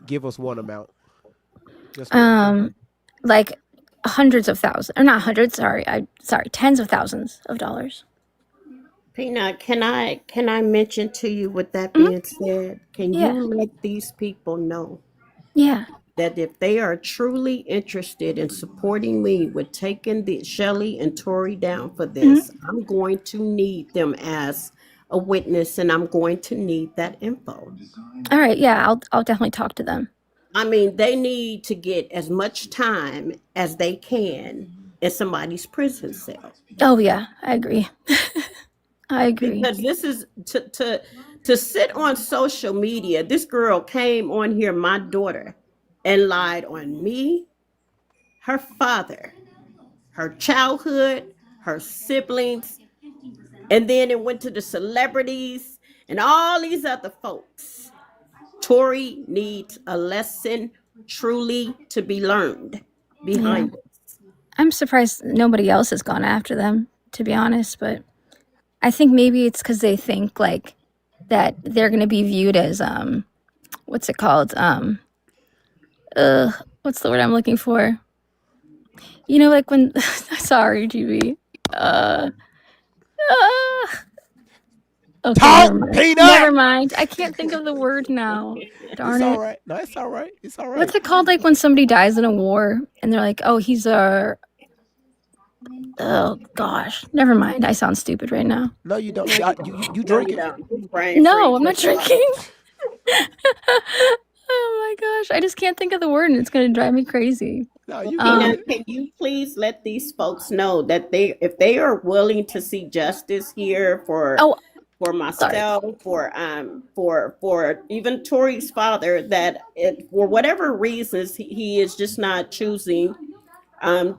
Give us one amount. Just one. Like hundreds of thousands, or not hundreds. Sorry, tens of thousands of dollars. Peanut, can I mention to you, with that being said, can Yeah. you let these people know Yeah. that if they are truly interested in supporting me with taking the Shelly and Tori down for this, I'm going to need them as a witness, and I'm going to need that info. All right. Yeah, I'll definitely talk to them. I mean, they need to get as much time as they can in somebody's prison cell. Oh yeah, I agree. I agree. Because this is to sit on social media. This girl came on here, my daughter, and lied on me, her father, her childhood, her siblings, and then it went to the celebrities and all these other folks. Tori needs a lesson truly to be learned behind this. I'm surprised nobody else has gone after them, to be honest, but I think maybe it's because they think like that they're going to be viewed as what's it called? What's the word I'm looking for? You know, like when sorry, GB. Okay, Talk, never mind. Peanut! Never mind. I can't think of the word now. Darn It's it. all right. No, it's all right. It's all right. What's it called? Like when somebody dies in a war and they're like, oh, he's a. Oh gosh, never mind. I sound stupid right now. No, you don't. You No, drinking? you don't. You're brain No, I'm freeze. not drinking. Oh my gosh, I just can't think of the word, and it's gonna drive me crazy. No, you Peanut, can you please let these folks know that if they are willing to see justice here for myself, for even Tori's father, that for whatever reasons he is just not choosing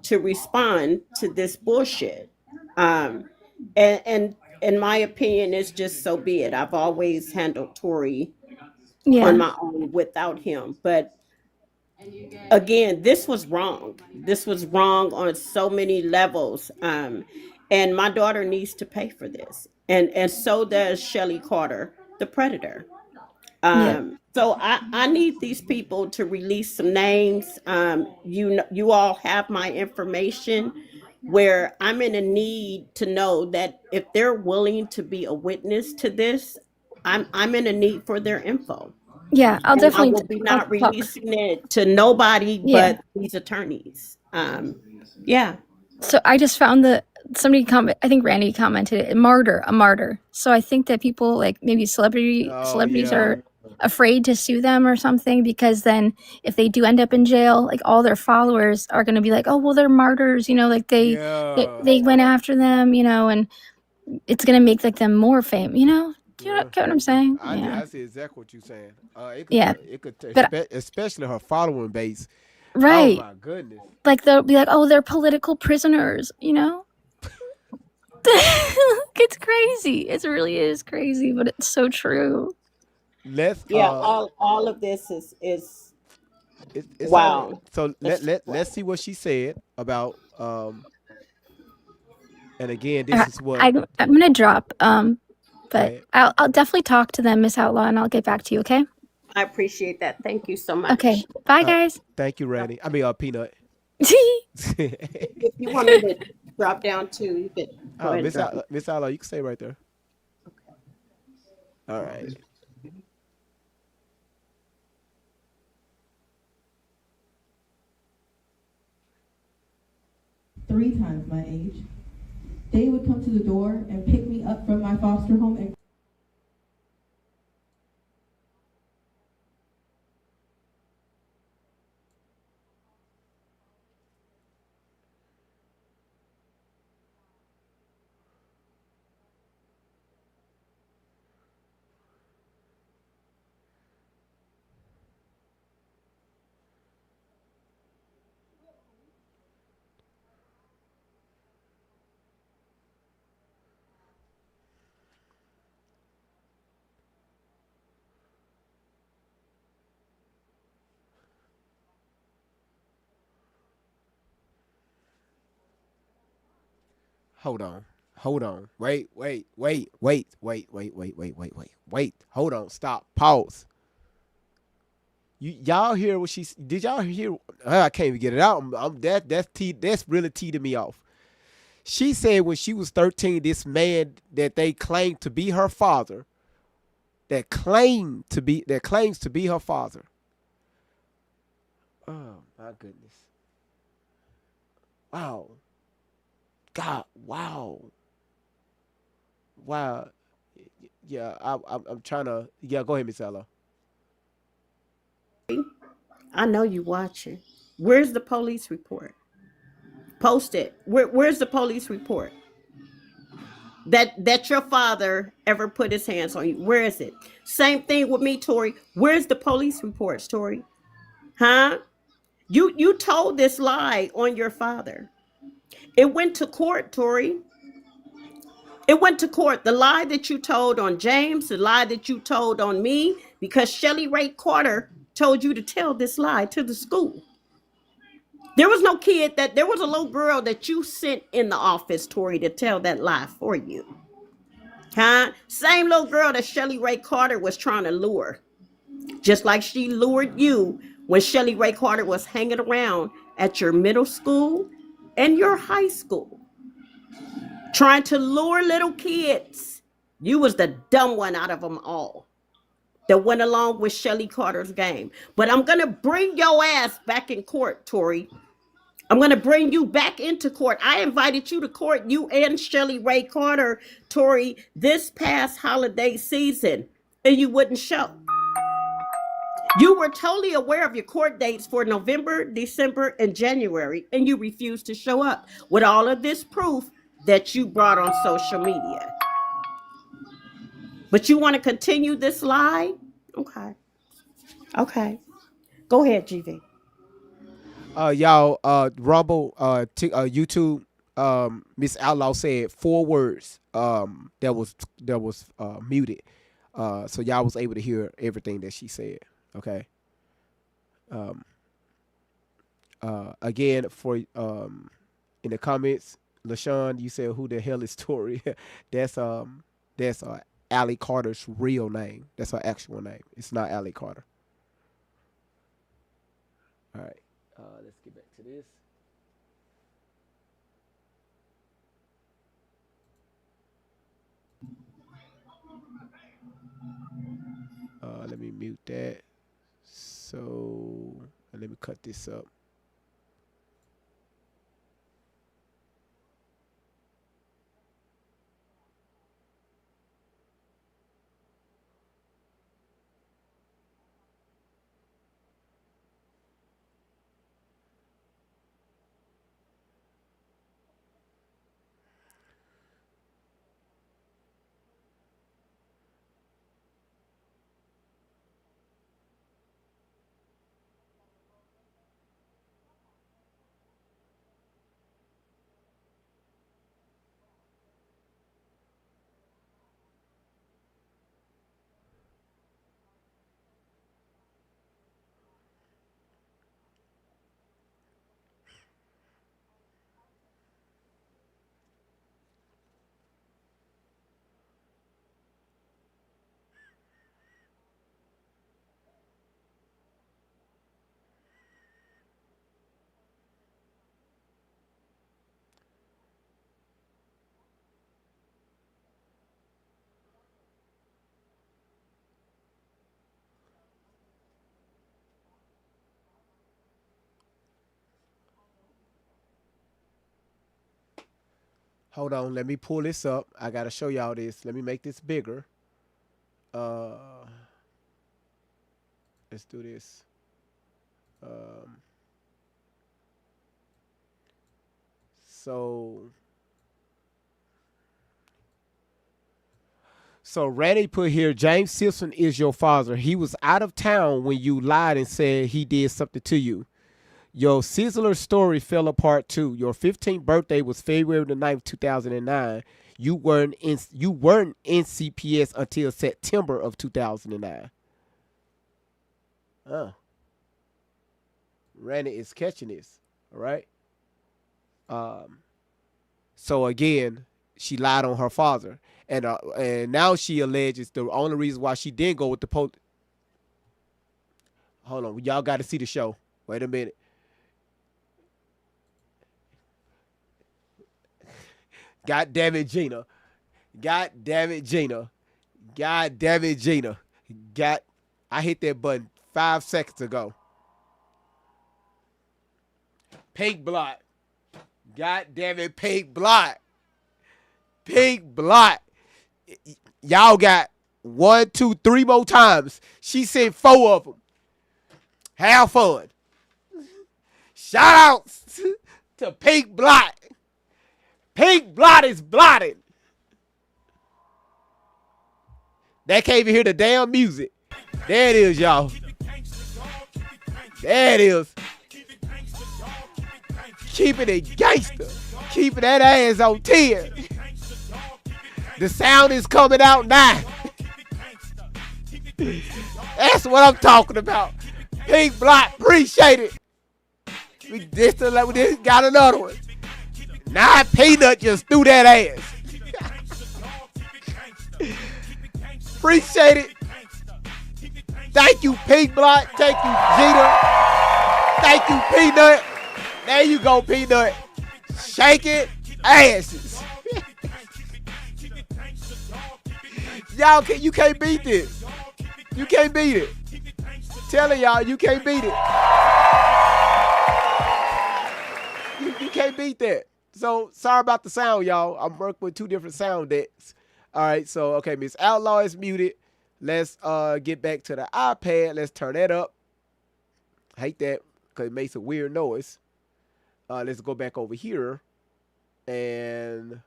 to respond to this bullshit. And in my opinion, it's just so be it. I've always handled Tori on my own without him, but again, this was wrong. This was wrong on so many levels. And my daughter needs to pay for this. And so does Shelly Carter, the predator. So I need these people to release some names. You all have my information, where I'm in a need to know that if they're willing to be a witness to this, I'm in a need for their info. Yeah, I'll definitely. I will be not releasing it to nobody but these attorneys. Yeah. So I just found somebody I think Randy commented it, a martyr. So I think that people like maybe celebrities are afraid to sue them or something, because then if they do end up in jail, like all their followers are going to be like, oh well, they're martyrs, like they went after them, and it's going to make like them more famous, Do you get what I'm saying? I see exactly what you're saying. It could especially her following base. Right. Oh my goodness. Like they'll be like, oh, they're political prisoners, It's crazy. It really is crazy, but it's so true. All of this is it's wow. Right. So let's see what she said about and again, this is what I'm gonna drop. But I'll definitely talk to them, Miss Outlaw, and I'll get back to you, okay? I appreciate that. Thank you so much. Okay. Bye, guys. Thank you, Randy. I mean, Peanut. If you want me to drop down too, you could go Oh, ahead and drop me. Miss Outlaw, you can stay right there. All right. 3 times my age. They would come to the door and pick me up from my foster home and Hold on. Hold on. Wait. Hold on. Stop. Pause. Y'all hear what she? Did y'all hear? I can't even get it out. That's really teeing me off. She said when she was 13, this man that they claimed to be her father, that claims to be her father. Oh my goodness. Wow. God. Wow. Wow. Yeah. I'm trying to. Yeah. Go ahead, Miss Ella. I know you watching. Where's the police report? Post it. Where's the police report? That your father ever put his hands on you. Where is it? Same thing with me, Tori. Where's the police reports, Tori? Huh? You told this lie on your father. It went to court, Tori. It went to court. The lie that you told on James, the lie that you told on me, because Shelly Ray Carter told you to tell this lie to the school. There was no kid that there was a little girl that you sent in the office, Tori, to tell that lie for you. Huh? Same little girl that Shelly Ray Carter was trying to lure. Just like she lured you when Shelly Ray Carter was hanging around at your middle school and your high school. Trying to lure little kids. You was the dumb one out of them all that went along with Shelly Carter's game. But I'm going to bring your ass back in court, Tori. I'm going to bring you back into court. I invited you to court, you and Shelly Ray Carter, Tori, this past holiday season, and you wouldn't show. You were totally aware of your court dates for November, December, and January, and you refused to show up with all of this proof that you brought on social media. But you want to continue this lie? Okay. Okay. Go ahead, GV. Y'all, Rumble, YouTube, Miss Outlaw said 4 words, that was muted. So y'all was able to hear everything that she said. Okay. Um, again, for in the comments, LaShawn, you said who the hell is Tori? that's Allie Carter's real name. That's her actual name. It's not Allie Carter. All right. Let's get back to this. Let me mute that. So let me cut this up. Hold on, let me pull this up. I gotta show y'all this. Let me make this bigger. Let's do this. Um, so Randy put here, James Simpson is your father. He was out of town when you lied and said he did something to you. Your Sizzler story fell apart too. Your 15th birthday was February the 9th, 2009. You weren't in CPS until September of 2009. Randy is catching this. All right. So again, she lied on her father, and now she alleges the only reason why she didn't go with the police. Hold on, y'all got to see the show. Wait a minute. God damn it, Gina. God damn it, Gina. God damn it, Gina. I hit that button 5 seconds ago. Pink blot. God damn it, pink blot. Pink blot. Y'all got 1, 2, 3 more times. She said 4 of them. Have fun. Shout outs to Pink Blot. Pink Blot is blotted. They can't even hear the damn music. There it is, y'all. There it is. Keeping it gangster. Keeping that ass on 10. The sound is coming out now. That's what I'm talking about. Pink Blot, appreciate it. We just got another one. Now Peanut just threw that ass. Appreciate it. Thank you, Pink Blot. Thank you, Gina. Thank you, Peanut. There you go, Peanut. Shake it, asses. Y'all, you can't beat this. You can't beat it. Telling y'all, you can't beat it. You can't beat that. So, sorry about the sound, y'all. I'm working with 2 different sound decks. All right, so, okay, Miss Outlaw is muted. Let's get back to the iPad. Let's turn that up. I hate that because it makes a weird noise. Let's go back over here. And,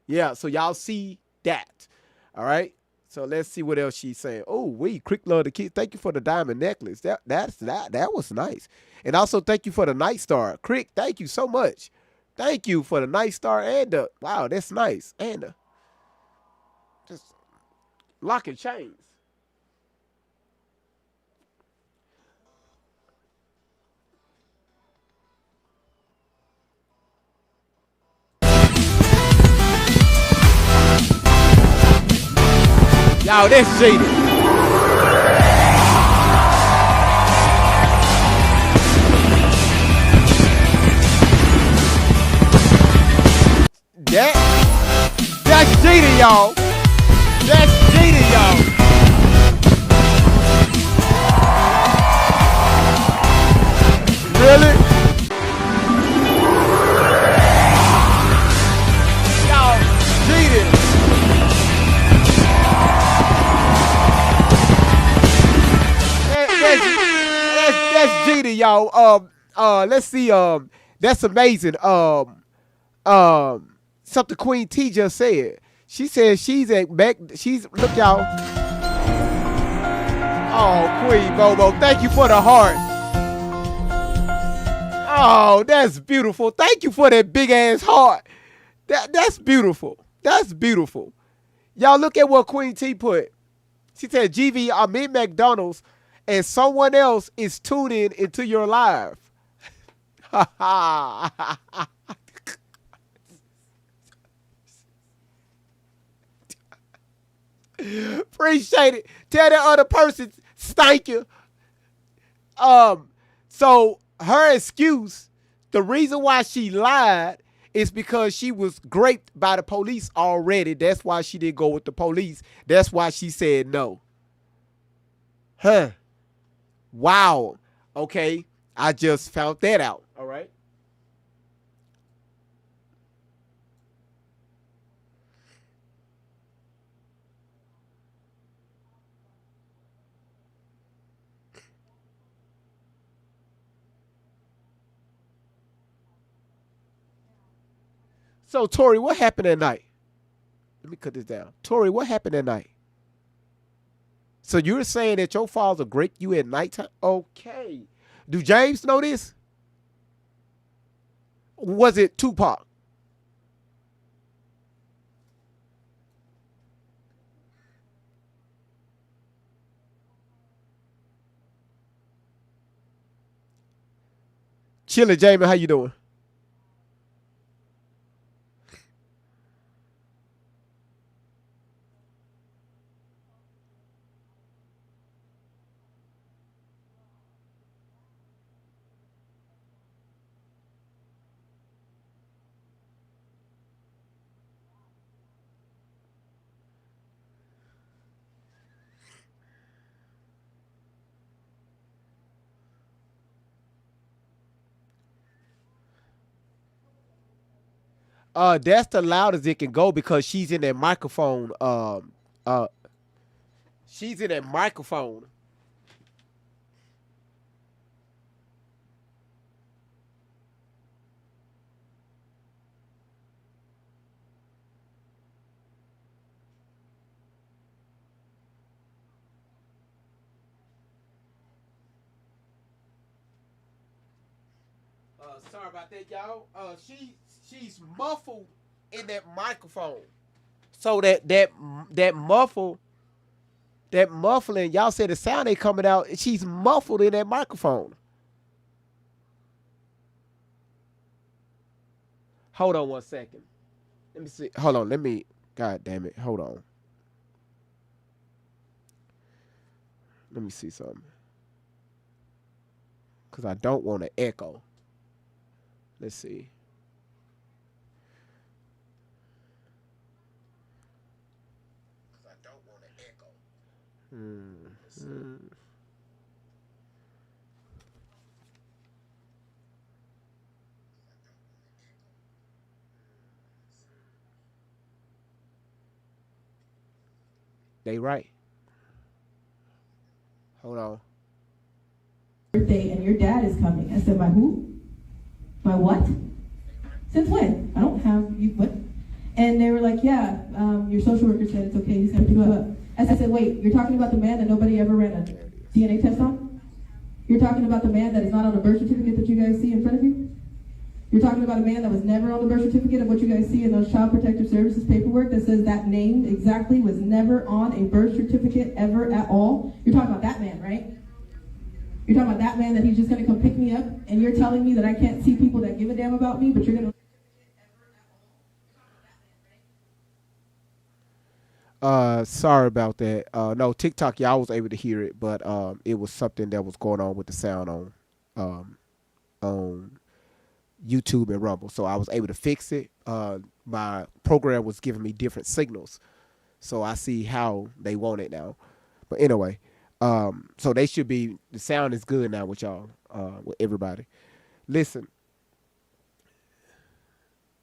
yeah, so y'all see that. All right. So let's see what else she's saying. Oh, Crick love the kids. Thank you for the diamond necklace. That was nice. And also thank you for the Night Star. Crick, thank you so much. Thank you for the Night Star and the, wow, that's nice. And the, just lock and chains. Y'all, that's shaded. That's Jada, y'all. That's Jada, y'all. Really? Y'all, Jada. That's Jada, y'all. Let's see. That's amazing. Something Queen T just said. She said she's look, y'all. Oh, Queen Bobo, thank you for the heart. Oh, that's beautiful. Thank you for that big ass heart. That's beautiful. That's beautiful. Y'all look at what Queen T put. She said, GV, I'm in McDonald's and someone else is tuning into your live. Ha ha. Appreciate it. Tell that other person, thank you. So her excuse, the reason why she lied is because she was raped by the police already. That's why she didn't go with the police. That's why she said no. Huh. Wow. Okay. I just found that out. All right. So, Tori, what happened that night? Let me cut this down. Tori, what happened that night? So you're saying that your father grape you at nighttime? Okay. Do James know this? Was it Tupac? Chilla, Jamie, how you doing? That's the loudest it can go because she's in that microphone. She's in that microphone. Sorry about that, y'all. She's muffled in that microphone. So that muffling, y'all said the sound ain't coming out. She's muffled in that microphone. Hold on one second. Let me see. Hold on. God damn it. Hold on. Let me see something. Because I don't want to echo. Let's see. I don't want to echo. They right. Hold on. Birthday and your dad is coming. I said, my who? My what? Since when? I don't have you, what? And they were like, yeah, your social worker said it's okay, he's gonna pick you up. I said, wait, you're talking about the man that nobody ever ran a DNA test on? You're talking about the man that is not on the birth certificate that you guys see in front of you? You're talking about a man that was never on the birth certificate of what you guys see in those Child Protective Services paperwork that says that name exactly was never on a birth certificate ever at all? You're talking about that man, right? You're talking about that man that he's just gonna come pick me up, and you're telling me that I can't see people that give a damn about me, but you're gonna... Sorry about that. No, TikTok, y'all was able to hear it, but it was something that was going on with the sound on YouTube and Rumble. So I was able to fix it. My program was giving me different signals. So I see how they want it now. But anyway, so they should be, the sound is good now with y'all, with everybody. Listen,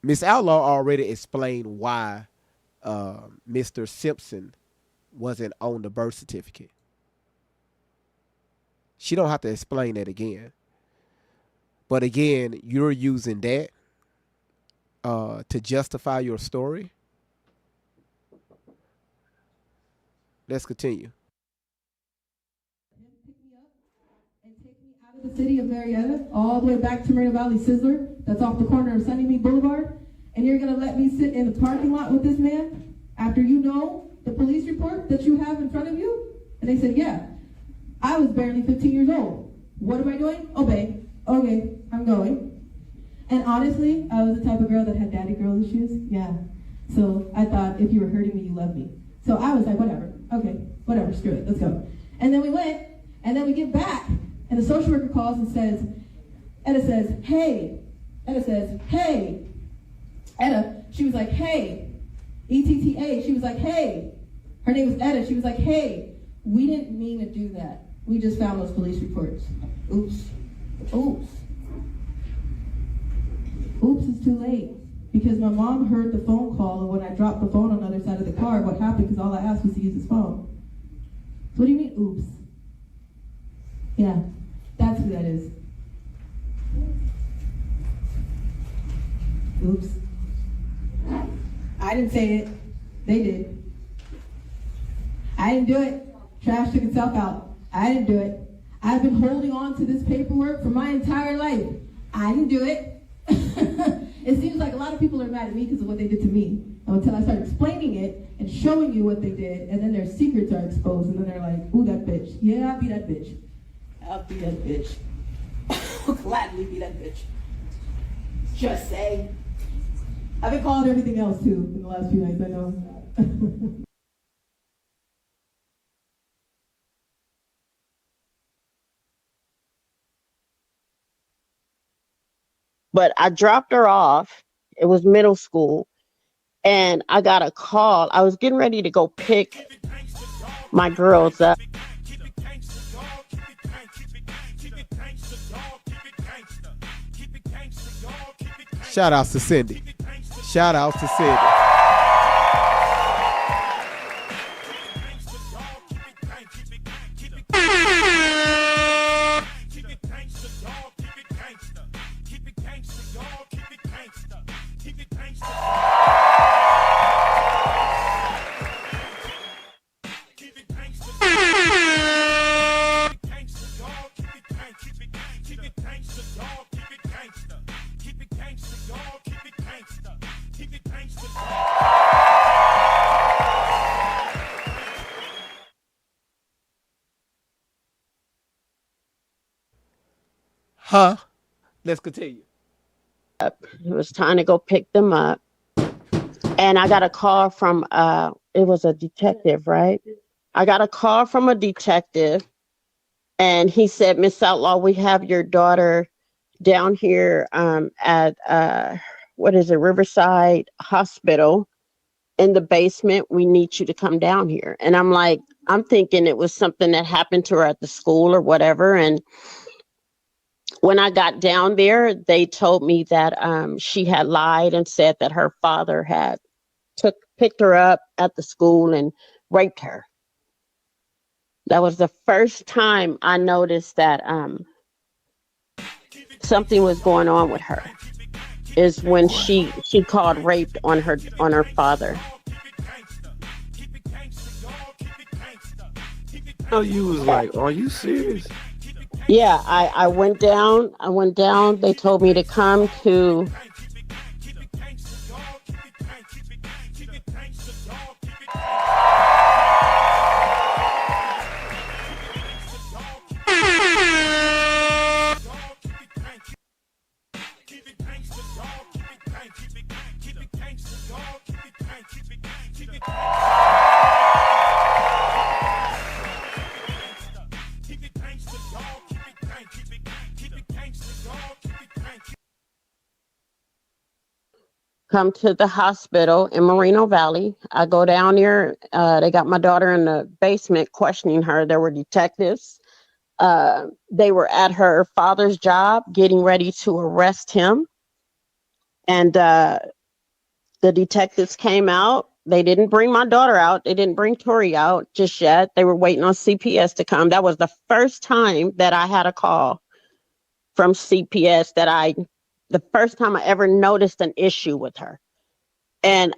Miss Outlaw already explained why Mr. Simpson wasn't on the birth certificate. She don't have to explain that again. But again, you're using that to justify your story. Let's continue. Pick me up and take me out of the city of Marietta, all the way back to Moreno Valley Sizzler, that's off the corner of Sunnymead Boulevard, and you're gonna let me sit in the parking lot with this man after you know the police report that you have in front of you? And they said, yeah, I was barely 15 years old. What am I doing? Obey. Okay, I'm going. And honestly, I was the type of girl that had daddy girl issues. Yeah. So I thought if you were hurting me, you loved me. So I was like, whatever. Okay, whatever, screw it, let's go. And then we went, and then we get back, and the social worker calls and says, Etta says, hey. Etta says, hey. Etta, she was like, hey. ETTA, she was like, hey. Her name was Etta, she was like, hey. We didn't mean to do that. We just found those police reports. Oops. Oops. Oops is too late. Because my mom heard the phone call, and when I dropped the phone on the other side of the car, what happened, because all I asked was to use his phone. So what do you mean, oops? Yeah, that's who that is. Oops. I didn't say it. They did. I didn't do it. Trash took itself out. I didn't do it. I've been holding on to this paperwork for my entire life. I didn't do it. It seems like a lot of people are mad at me because of what they did to me. Until I start explaining it and showing you what they did, and then their secrets are exposed, and then they're like, ooh, that bitch. Yeah, I'll be that bitch. I'll be that bitch. I'll gladly be that bitch. Just say. I've been called everything else too in the last few nights, I know. But I dropped her off. It was middle school. And I got a call. I was getting ready to go pick my girls up. Shout out to Cindy. Shout out to Cindy. Huh? Let's continue. It was time to go pick them up. And I got a call from, it was a detective, right? I got a call from a detective, and he said, Miss Outlaw, we have your daughter down here at, Riverside Hospital in the basement. We need you to come down here. And I'm like, I'm thinking it was something that happened to her at the school or whatever. And when I got down there, they told me that she had lied and said that her father had picked her up at the school and raped her. That was the first time I noticed that something was going on with her. Is when she called rape on her father. Oh, you was like, are you serious? Yeah, I went down. They told me to come to the hospital in Moreno Valley. I go down there. They got my daughter in the basement questioning her. There were detectives. They were at her father's job getting ready to arrest him. And the detectives came out. They didn't bring my daughter out. They didn't bring Tori out just yet. They were waiting on CPS to come. That was the first time that I had a call from CPS the first time I ever noticed an issue with her. And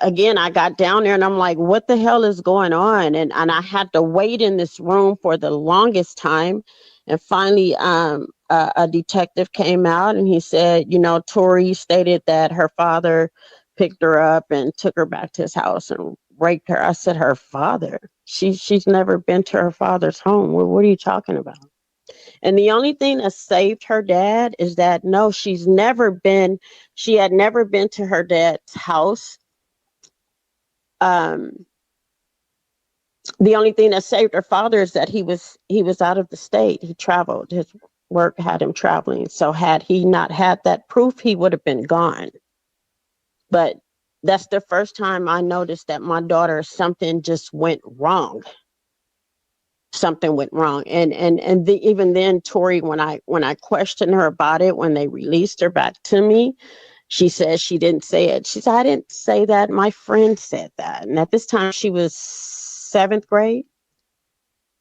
again, I got down there and I'm like, what the hell is going on? And I had to wait in this room for the longest time. And finally, a detective came out and he said, Tori stated that her father picked her up and took her back to his house and raped her. I said, her father? She's never been to her father's home. What are you talking about? And the only thing that saved her dad is that she had never been to her dad's house. The only thing that saved her father is that he was out of the state. He traveled. His work had him traveling. So had he not had that proof, he would have been gone. But that's the first time I noticed that my daughter, something just went wrong. Something went wrong. And even then, Tori, when I questioned her about it, when they released her back to me, she said she didn't say it. She said, I didn't say that. My friend said that. And at this time, she was 7th grade.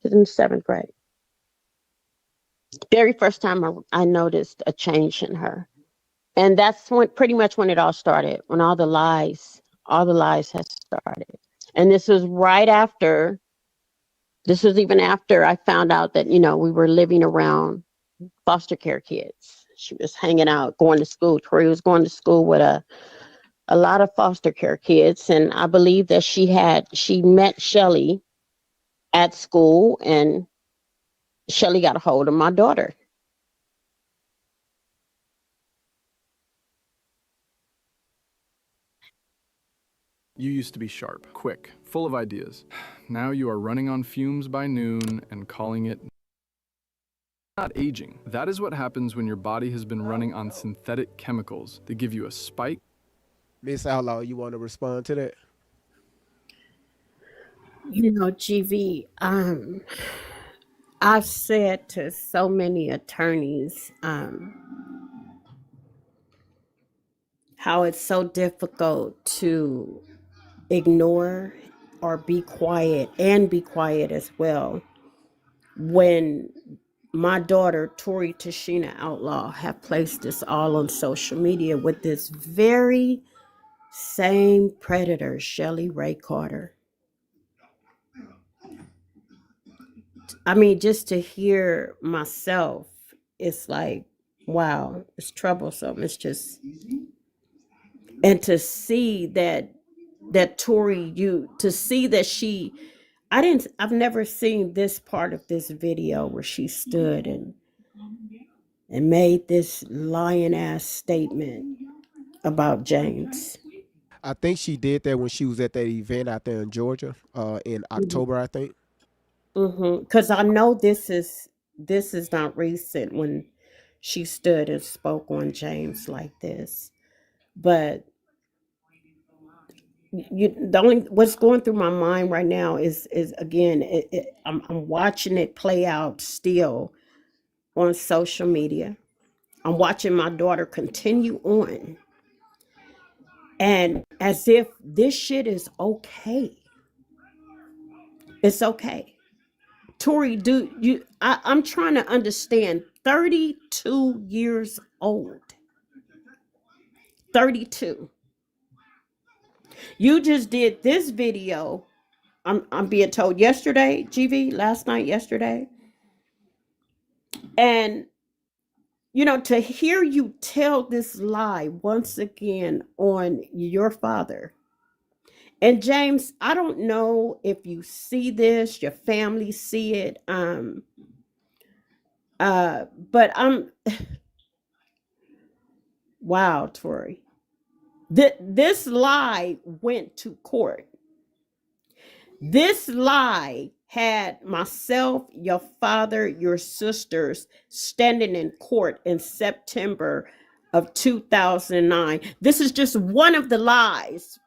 She was in 7th grade. Very first time I noticed a change in her. And that's pretty much when it all started, when all the lies all the lies had started. And this was right after, this was even after I found out that, we were living around foster care kids. She was hanging out, going to school. Tori was going to school with a lot of foster care kids. And I believe that she met Shelly at school, and Shelly got a hold of my daughter. You used to be sharp, quick, full of ideas. Now you are running on fumes by noon and calling it not aging. That is what happens when your body has been running on synthetic chemicals. They give you a spike. Miss Outlaw, you want to respond to that? GV, I've said to so many attorneys how it's so difficult to ignore or be quiet, and be quiet as well, when my daughter, Tori Tashina Outlaw, have placed this all on social media with this very same predator, Shelly Ray Carter. I mean, just to hear myself, it's like, wow, it's troublesome. It's just, and to see that Tori, to see that I've never seen this part of this video where she stood and made this lying ass statement about James. I think she did that when she was at that event out there in Georgia, in October, I think. Because I know this is not recent when she stood and spoke on James like this, but the only what's going through my mind right now is again, I'm watching it play out still on social media. I'm watching my daughter continue on, and as if this shit is okay. It's okay. Tori, I'm trying to understand. 32 years old. 32. You just did this video. I'm being told yesterday, GV, last night, yesterday. And to hear you tell this lie once again on your father. And James, I don't know if you see this, your family see it. But wow, Tori. This lie went to court. This lie had myself, your father, your sisters standing in court in September of 2009. This is just one of the lies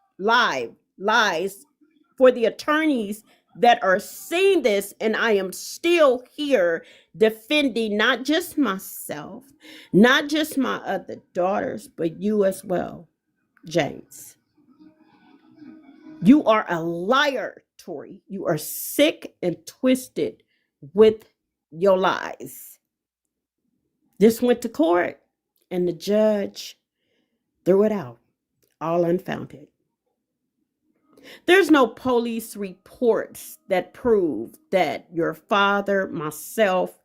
for the attorneys that are seeing this. And I am still here defending not just myself, not just my other daughters, but you as well, James. You are a liar, Tori. You are sick and twisted with your lies. This went to court, and the judge threw it out, all unfounded. There's no police reports that prove that your father, myself,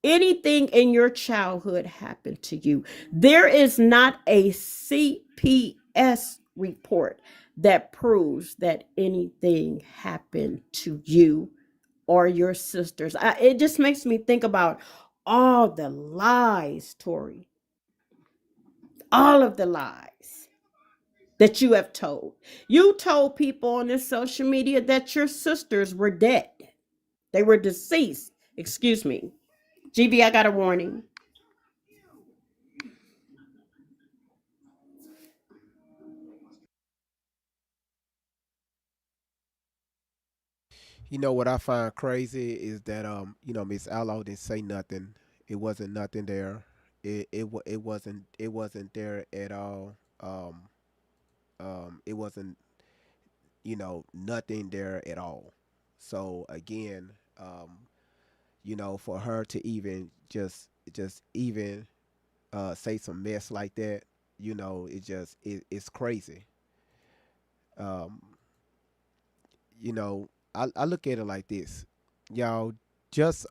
anything in your childhood happened to you. There is not a CPS report that proves that anything happened to you or your sisters. It just makes me think about all the lies, Tori. All of the lies that you have told. You told people on this social media that your sisters were dead. They were deceased. Excuse me. GB, I got a warning. What I find crazy is that Miss Outlaw didn't say nothing. It wasn't nothing there. It wasn't there at all. It wasn't nothing there at all. So again, for her to even just even say some mess like that, it's crazy. Um, you know, I look at it like this, y'all. Just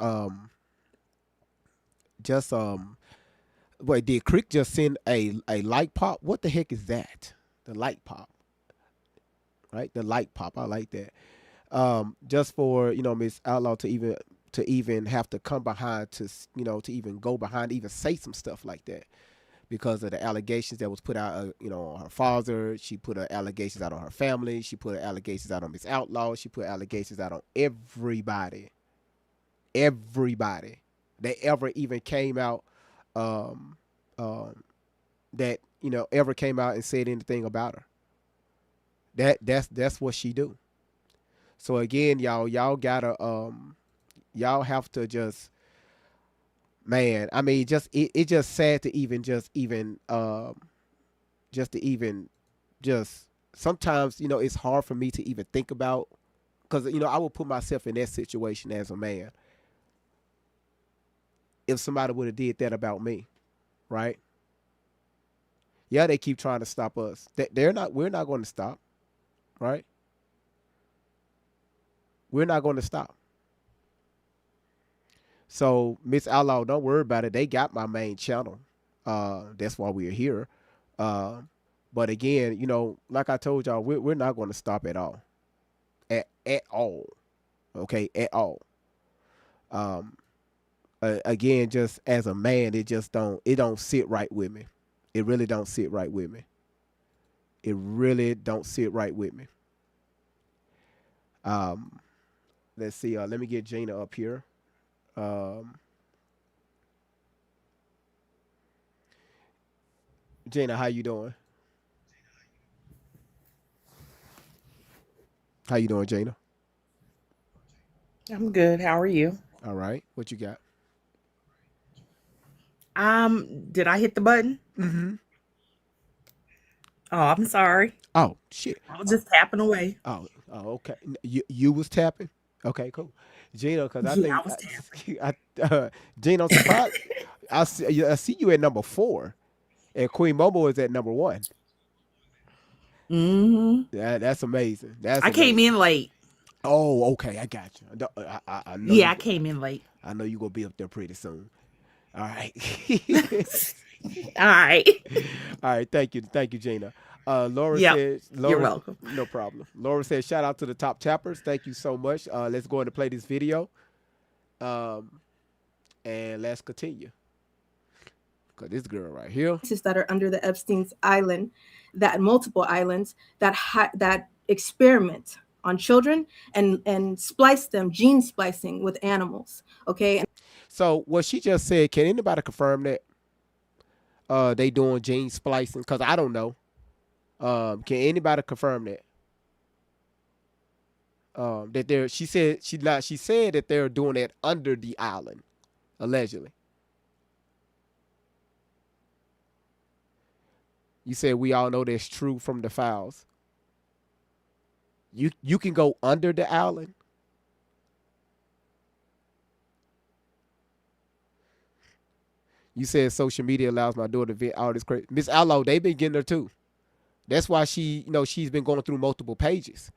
just wait, did Crick just send a light pop? What the heck is that? The light pop, right? The light pop. I like that. Just for Miss Outlaw to even have to come behind to even go behind, even say some stuff like that because of the allegations that was put out, on her father. She put her allegations out on her family. She put her allegations out on Miss Outlaw. She put allegations out on everybody that ever even came out, um, that ever came out and said anything about her. That's what she do. So again, y'all gotta y'all have to just, man. I mean, it just sad to even just to even just sometimes it's hard for me to even think about, because I would put myself in that situation as a man if somebody would have did that about me, right? Yeah, they keep trying to stop us. We're not going to stop, right? We're not going to stop. So Miss Outlaw, don't worry about it. They got my main channel. That's why we're here. But again, like I told y'all, we're not going to stop at all. At all. Okay, at all. Again, just as a man, it don't sit right with me. It really don't sit right with me. It really don't sit right with me. Let's see. Let me get Gina up here. Gina, how you doing? How you doing, Gina? I'm good. How are you? All right. What you got? Did I hit the button? Mm-hmm. Oh, I'm sorry. Oh, shit. I was just tapping away. Oh, okay. You was tapping? Okay, cool. Gina, because I Yeah, think I was tapping. Gina, I'm surprised. I see you at number 4, and Queen Momo is at number 1. Mm-hmm. That's amazing. That's I came amazing. in late. Oh, okay. I got you. I know Yeah, you. I came in late. I know you gonna be up there pretty soon. All right. All right. All right. Thank you, Gina. Laura Yep. says, You're welcome. no problem. Laura says, shout out to the top tappers. Thank you so much. Let's go ahead and play this video. And let's continue. Cause this girl right here. That are under the Epstein's island, that multiple islands that experiment on children and splice them, gene splicing with animals. Okay. So what she just said, can anybody confirm that? They doing gene splicing? Cause I don't know. Can anybody confirm that? That they're she said that they're doing that under the island, allegedly. You said we all know that's true from the files. You can go under the island. You said social media allows my daughter to vent all this crazy. Miss Outlaw, they been getting her too. That's why she's been going through multiple pages.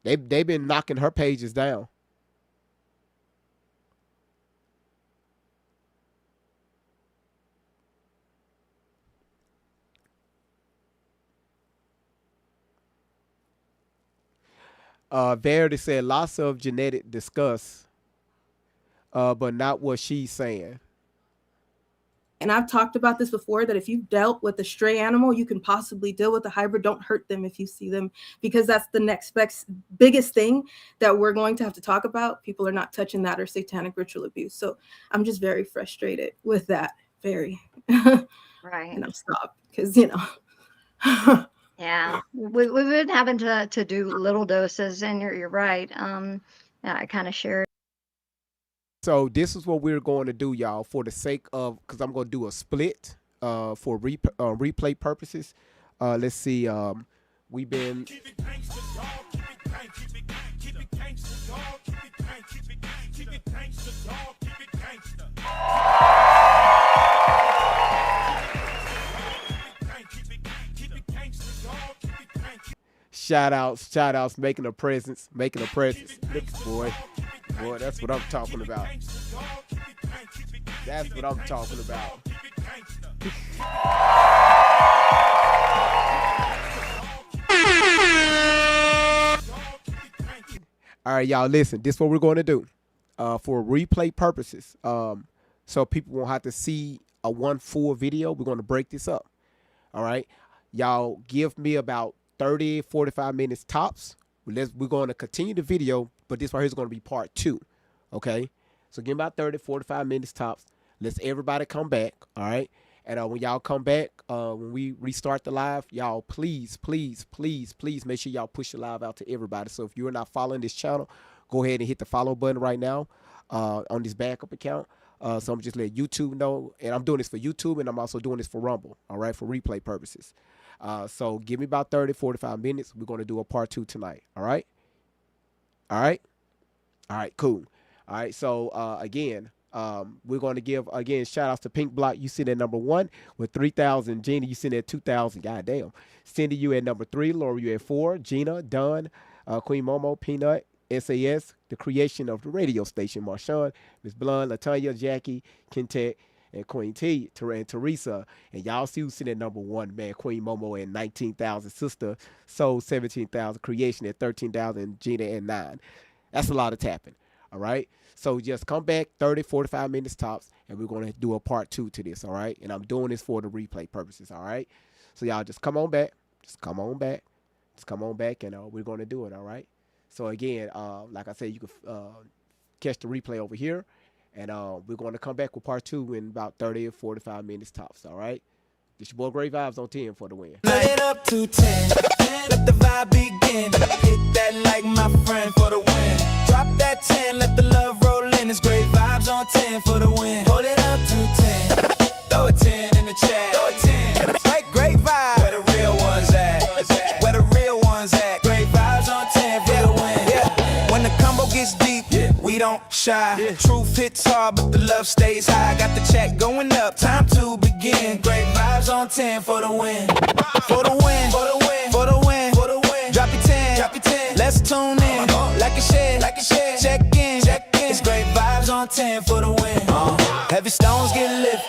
They've been knocking her pages down. Verity said lots of genetic discuss, but not what she's saying. And I've talked about this before, that if you've dealt with a stray animal, you can possibly deal with a hybrid. Don't hurt them if you see them, because that's the next biggest thing that we're going to have to talk about. People are not touching that, or satanic ritual abuse. So I'm just very frustrated with that. Very. Right. And I'll stop because, Yeah, we've been having to do little doses, and you're right. I kind of shared. So this is what we're going to do, y'all, for the sake of, because I'm going to do a split for replay purposes. Let's see. We've been. Shout outs, making a presence. Look, boy, that's what I'm talking about. That's what I'm talking about. All right, y'all, listen. This is what we're going to do for replay purposes. So people won't have to see a one full video. We're going to break this up. All right. Y'all give me about 30, 45 minutes tops. We're going to continue the video, but this right here is going to be part 2. Okay. So give me about 30, 45 minutes tops. Let's everybody come back. All right. And when y'all come back, when we restart the live, y'all please make sure y'all push the live out to everybody. So if you're not following this channel, go ahead and hit the follow button right now on this backup account. So I'm just letting YouTube know, and I'm doing this for YouTube, and I'm also doing this for Rumble, all right, for replay purposes. So give me about 30, 45 minutes. We're going to do a part 2 tonight, all right? All right? All right, cool. All right, so again, we're going to give, again, shout-outs to Pink Block. You sitting at number 1 with 3,000. Gina, you sitting at 2,000. Goddamn. Cindy, you at number 3. Laura, you at 4. Gina, Dunn, Queen Momo, Peanut, SAS, the creation of the radio station, Marshawn, Miss Blunt, Latanya, Jackie, Kentet, and Queen T, and Teresa. And y'all see who's sitting at number 1, man. Queen Momo at 19,000. Sister Soul, 17,000. Creation at 13,000. Gina at 9. That's a lot of tapping. All right. So just come back 30, 45 minutes tops, and we're going to do a part 2 to this. All right. And I'm doing this for the replay purposes. All right. So y'all just come on back. And we're going to do it. All right. So again, like I said, you can catch the replay over here, and we're going to come back with part 2 in about 30 or 45 minutes tops. All right. This your boy Great Vibes on 10 for the win. Light it up to 10. Let the vibe begin. Hit that like my friend for the win. Drop that 10. Let the love roll in. It's Great Vibes on 10 for the win. Hold it up to 10. Throw a 10 in the chat. Throw a 10. Like Great Vibes. Where the real ones at? Where the real ones at? Great Vibes on 10 for the win. Yeah. When the combo gets deep, we don't shy. Truth hits hard, but the love stays high. Got the chat going up. Time to begin. Great Vibes on 10 for the win. For the win. For the win. For the win. For the win. Drop your 10. Drop your 10. Let's tune in. Like a share. Like a share. Check in. Check in. It's Great Vibes on 10 for the win. Heavy stones get lifted.